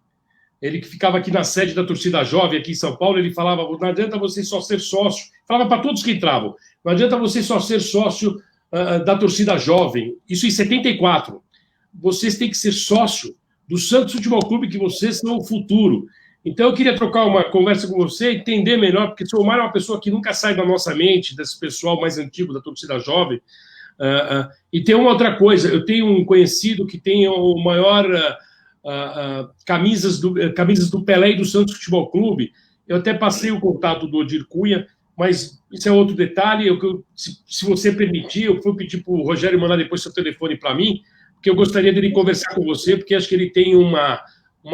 ele que ficava aqui na sede da torcida jovem aqui em São Paulo, ele falava, não adianta você só ser sócio, falava para todos que entravam, não adianta você só ser sócio da torcida jovem, isso em 74. Vocês têm que ser sócio do Santos Futebol Clube, que vocês são o futuro. Então eu queria trocar uma conversa com você, entender melhor, porque o seu Omar é uma pessoa que nunca sai da nossa mente, desse pessoal mais antigo da torcida jovem. E tem uma outra coisa, eu tenho um conhecido que tem o maior camisas do Pelé e do Santos Futebol Clube. Eu até passei o contato do Odir Cunha, mas isso é outro detalhe. Se você permitir, eu vou pedir para o Rogério mandar depois seu telefone para mim, porque eu gostaria dele conversar com você, porque acho que ele tem uma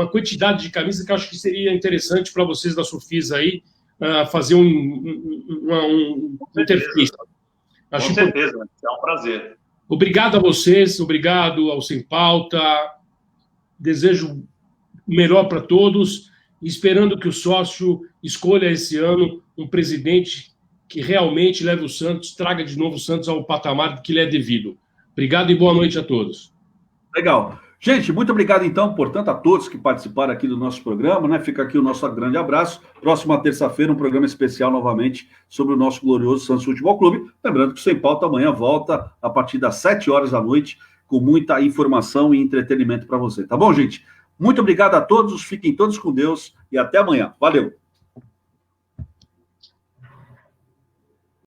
quantidade de camisas que eu acho que seria interessante para vocês da Sofis aí fazer um interface.
Com certeza, é um prazer.
Obrigado a vocês, obrigado ao Sem Pauta. Desejo o melhor para todos, esperando que o sócio escolha esse ano um presidente que realmente leve o Santos, traga de novo o Santos ao patamar que lhe é devido. Obrigado e boa noite a todos.
Legal. Gente, muito obrigado, então, portanto, a todos que participaram aqui do nosso programa, né? Fica aqui o nosso grande abraço. Próxima terça-feira, um programa especial novamente sobre o nosso glorioso Santos Futebol Clube. Lembrando que o Sem Pauta amanhã volta a partir das 7 horas da noite, com muita informação e entretenimento para você. Tá bom, gente? Muito obrigado a todos, fiquem todos com Deus e até amanhã. Valeu!